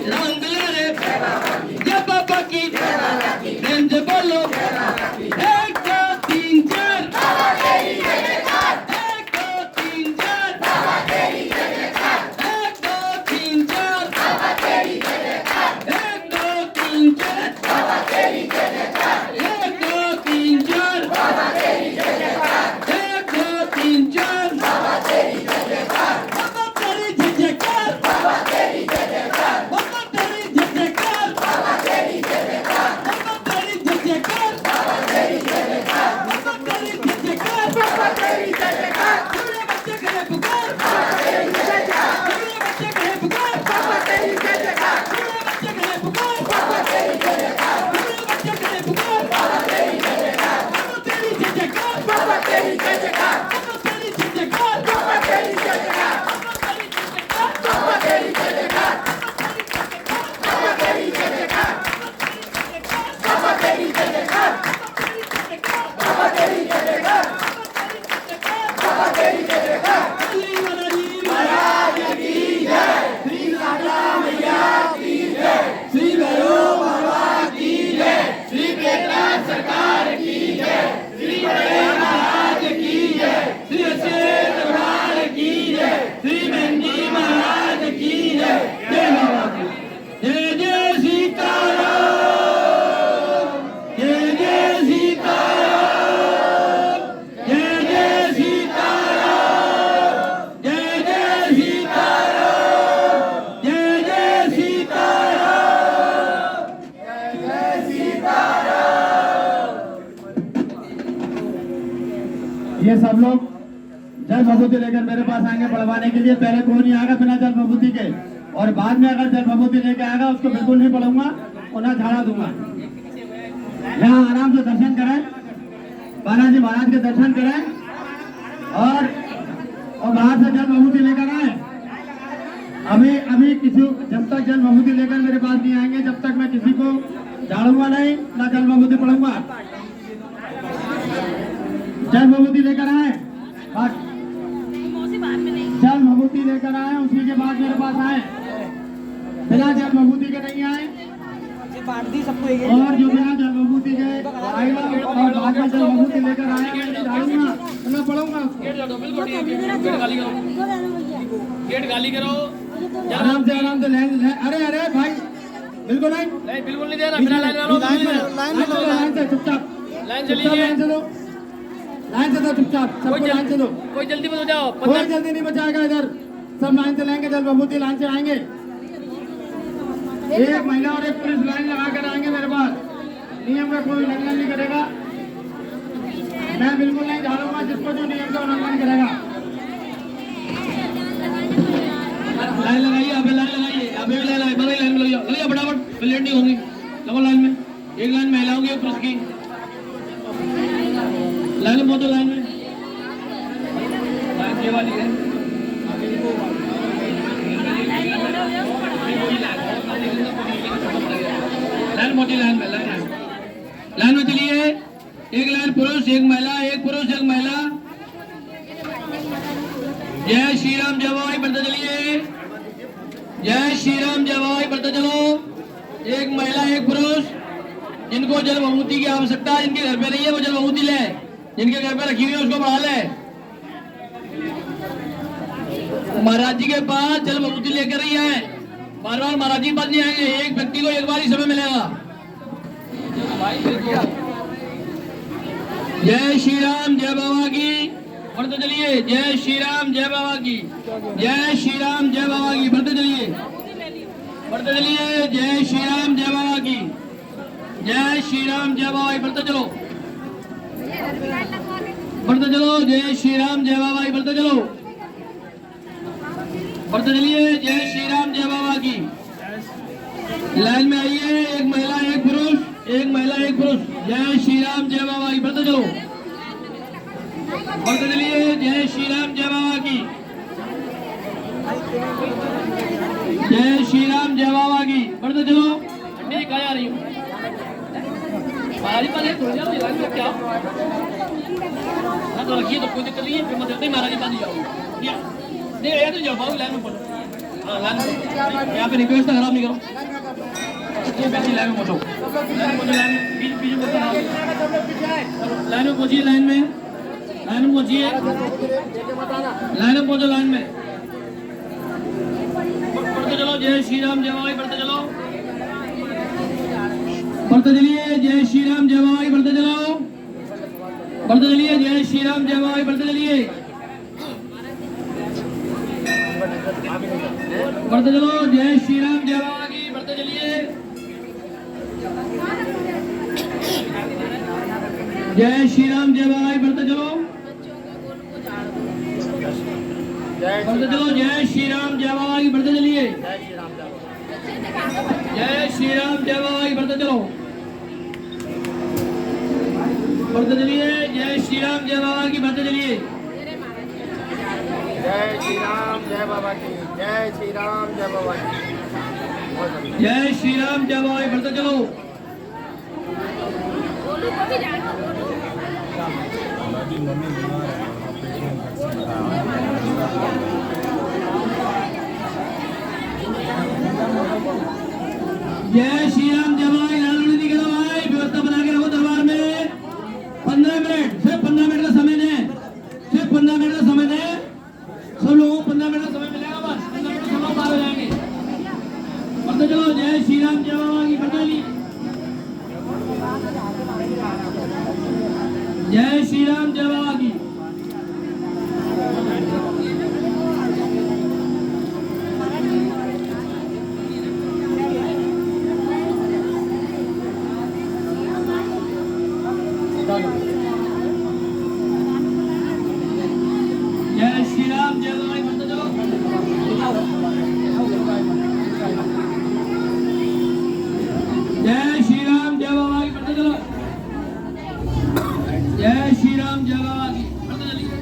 राम ये सब लोग जल भभूति लेकर मेरे पास आएंगे पढ़वाने के लिए। पहले कोई नहीं आएगा बिना जल भभूति के, और बाद में अगर जल भभूति लेके आएगा उसको बिल्कुल नहीं पढ़ूंगा और ना झाड़ा दूंगा। यहाँ आराम से दर्शन करें, बालाजी महाराज के दर्शन करें और बाहर से जल भभूति लेकर आए। अभी किसी जब तक जल भभूति लेकर मेरे पास नहीं आएंगे जब तक मैं किसी को झाड़ूंगा नहीं, ना जल भभूति पढ़ूंगा। जल भभूति लेकर आए, जल भभूति लेकर आए, उसी के बाद मेरे पास आए। बिना जल भभूति के नहीं आए, और जो बिना जल भभूति के आएगा और बाद में जल भभूति लेकर आएगा मैं झाड़ूंगा तो मैं पढ़ूंगा उसको। गेट गाली करो आराम से अरे भाई बिल्कुल नहीं बिल्कुल नहीं दे रहा। बिना लाइन से चुपचाप लाइन से लीजिए, लाइन से दो चुपचाप, सबको लाइन से दो। कोई जल्दी मत हो जाओ, कोई जल्दी नहीं बचाएगा इधर, सब लाइन से लेंगे, जल भभूति लाइन से आएंगे। एक महिला और एक पुरुष लाइन लगा कर आएंगे मेरे पास। नियम का कोई उल्लंघन नहीं करेगा, मैं बिल्कुल नहीं झाड़ूंगा जिसको जो नियम का उल्लंघन करेगा। लाइन लगाइए, अभी लाइन लगाइए, अभी भी लाइन में लग जाओ फटाफट, लेट नहीं होंगी। लगो लाइन में, एक लाइन महिलाओं की, एक पुरुष की। लाइन में पहुंचो, लाइन में लाइन ये वाली है। लाइन मोटी लाइन में, लाइन में चलिए। एक लाइन पुरुष, एक महिला, एक पुरुष, एक महिला। जय श्री राम, जय बाबा बढ़ते चलिए। जय श्री राम, जय बाबा बढ़ते चलो। एक महिला, एक पुरुष। जिनको जल भभूति की आवश्यकता है, जिनके घर पे नहीं है वो जल भभूति ले, जिनके घर पे रखी हुई है उसको बढ़ा ले। महाराज जी के पास जल भभूति लेकर ही आए, बार बार महाराज जी के पास नहीं आएंगे। एक व्यक्ति को एक बार ही समय मिलेगा। जय श्री राम, जय बाबा की बढ़ते चलिए। जय श्री राम, जय बाबा की। जय श्री राम, जय बाबा की बढ़ते चलिए, बढ़ते चलिए। जय श्री राम, जय बाबा की। जय श्री राम, जय बाबा की बढ़ते चलो, बढ़ते चलो। जय श्री राम, जय बाबा की बढ़ते चलो, बढ़ते चलिए। जय श्री राम, जय बाबा की। लाइन में आइए, एक महिला, एक पुरुष, एक महिला, एक पुरुष। जय श्री राम, जय बाबा की बढ़ते चलो, बढ़ते चलिए। जय श्री राम, जय बाबा की। जय श्री राम, जय बाबा की बढ़ते चलो। मेरी कहाँ आ रही हूँ महाराज पास है, थोड़ी जाओ क्या हाँ तो रखिए, तो कोई दिक्कत नहीं है, फिर मत नहीं महाराज पास जाओ नहीं यार, तो जाओ बाबू लाइन में पहुँचो। हाँ लाइन में, यहाँ पे रिक्वेस्ट खराब नहीं करो, लाइन में पहुँचो, लाइन में पहुँचिए, लाइन में पहुँचिए, लाइन में पहुँचो, लाइन में बढ़ते चलो। जय श्री राम, जय बाबा बढ़ते चलो, बढ़ते चलिए। जय श्री राम, जय बाबा बढ़ते चलो, बढ़ते चलिए। जय श्री राम, जय बाबा बढ़ते चलिए, बढ़ते चलो। जय श्री राम, जय बाबा की बढ़ते चलिए। जय श्री राम, जय बाबा बढ़ते चलो, बढ़ते चलो। जय श्री राम, जय बाबा की बढ़ते चलिए। जय श्री राम, जय बाबा की बढ़ते चलो, बढ़ते चलिए। जय श्री राम, जय बाबा की बढ़ते चलिए। जय श्री राम, जय बाबा की। जय श्री राम, जय बाबा की। जय श्री राम, जय बाबा की बढ़ते चलो। जय श्री राम, जय बाबा की। लाल नहीं करो भाई, व्यवस्था बना के रखो दरबार में। 15 मिनट, सिर्फ 15 मिनट का समय दें, सिर्फ 15 मिनट का समय दें। सब लोगों को 15 मिनट का समय मिलेगा, बस 15 मिनट सब लोग पार हो जाएंगे। बढ़ते चलो। जय श्री राम, जय बाबा की बढ़ते चलिए। जय श्री राम, जय बाबा की। जय बाबा की। पढ़ते चलिए।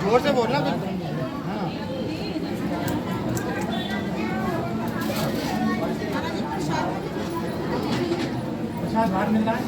जोर से बोलना कुछ। प्रसाद बाहर मिल रहा है।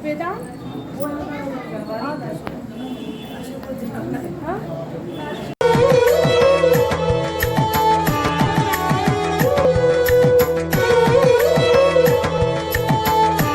वेदांत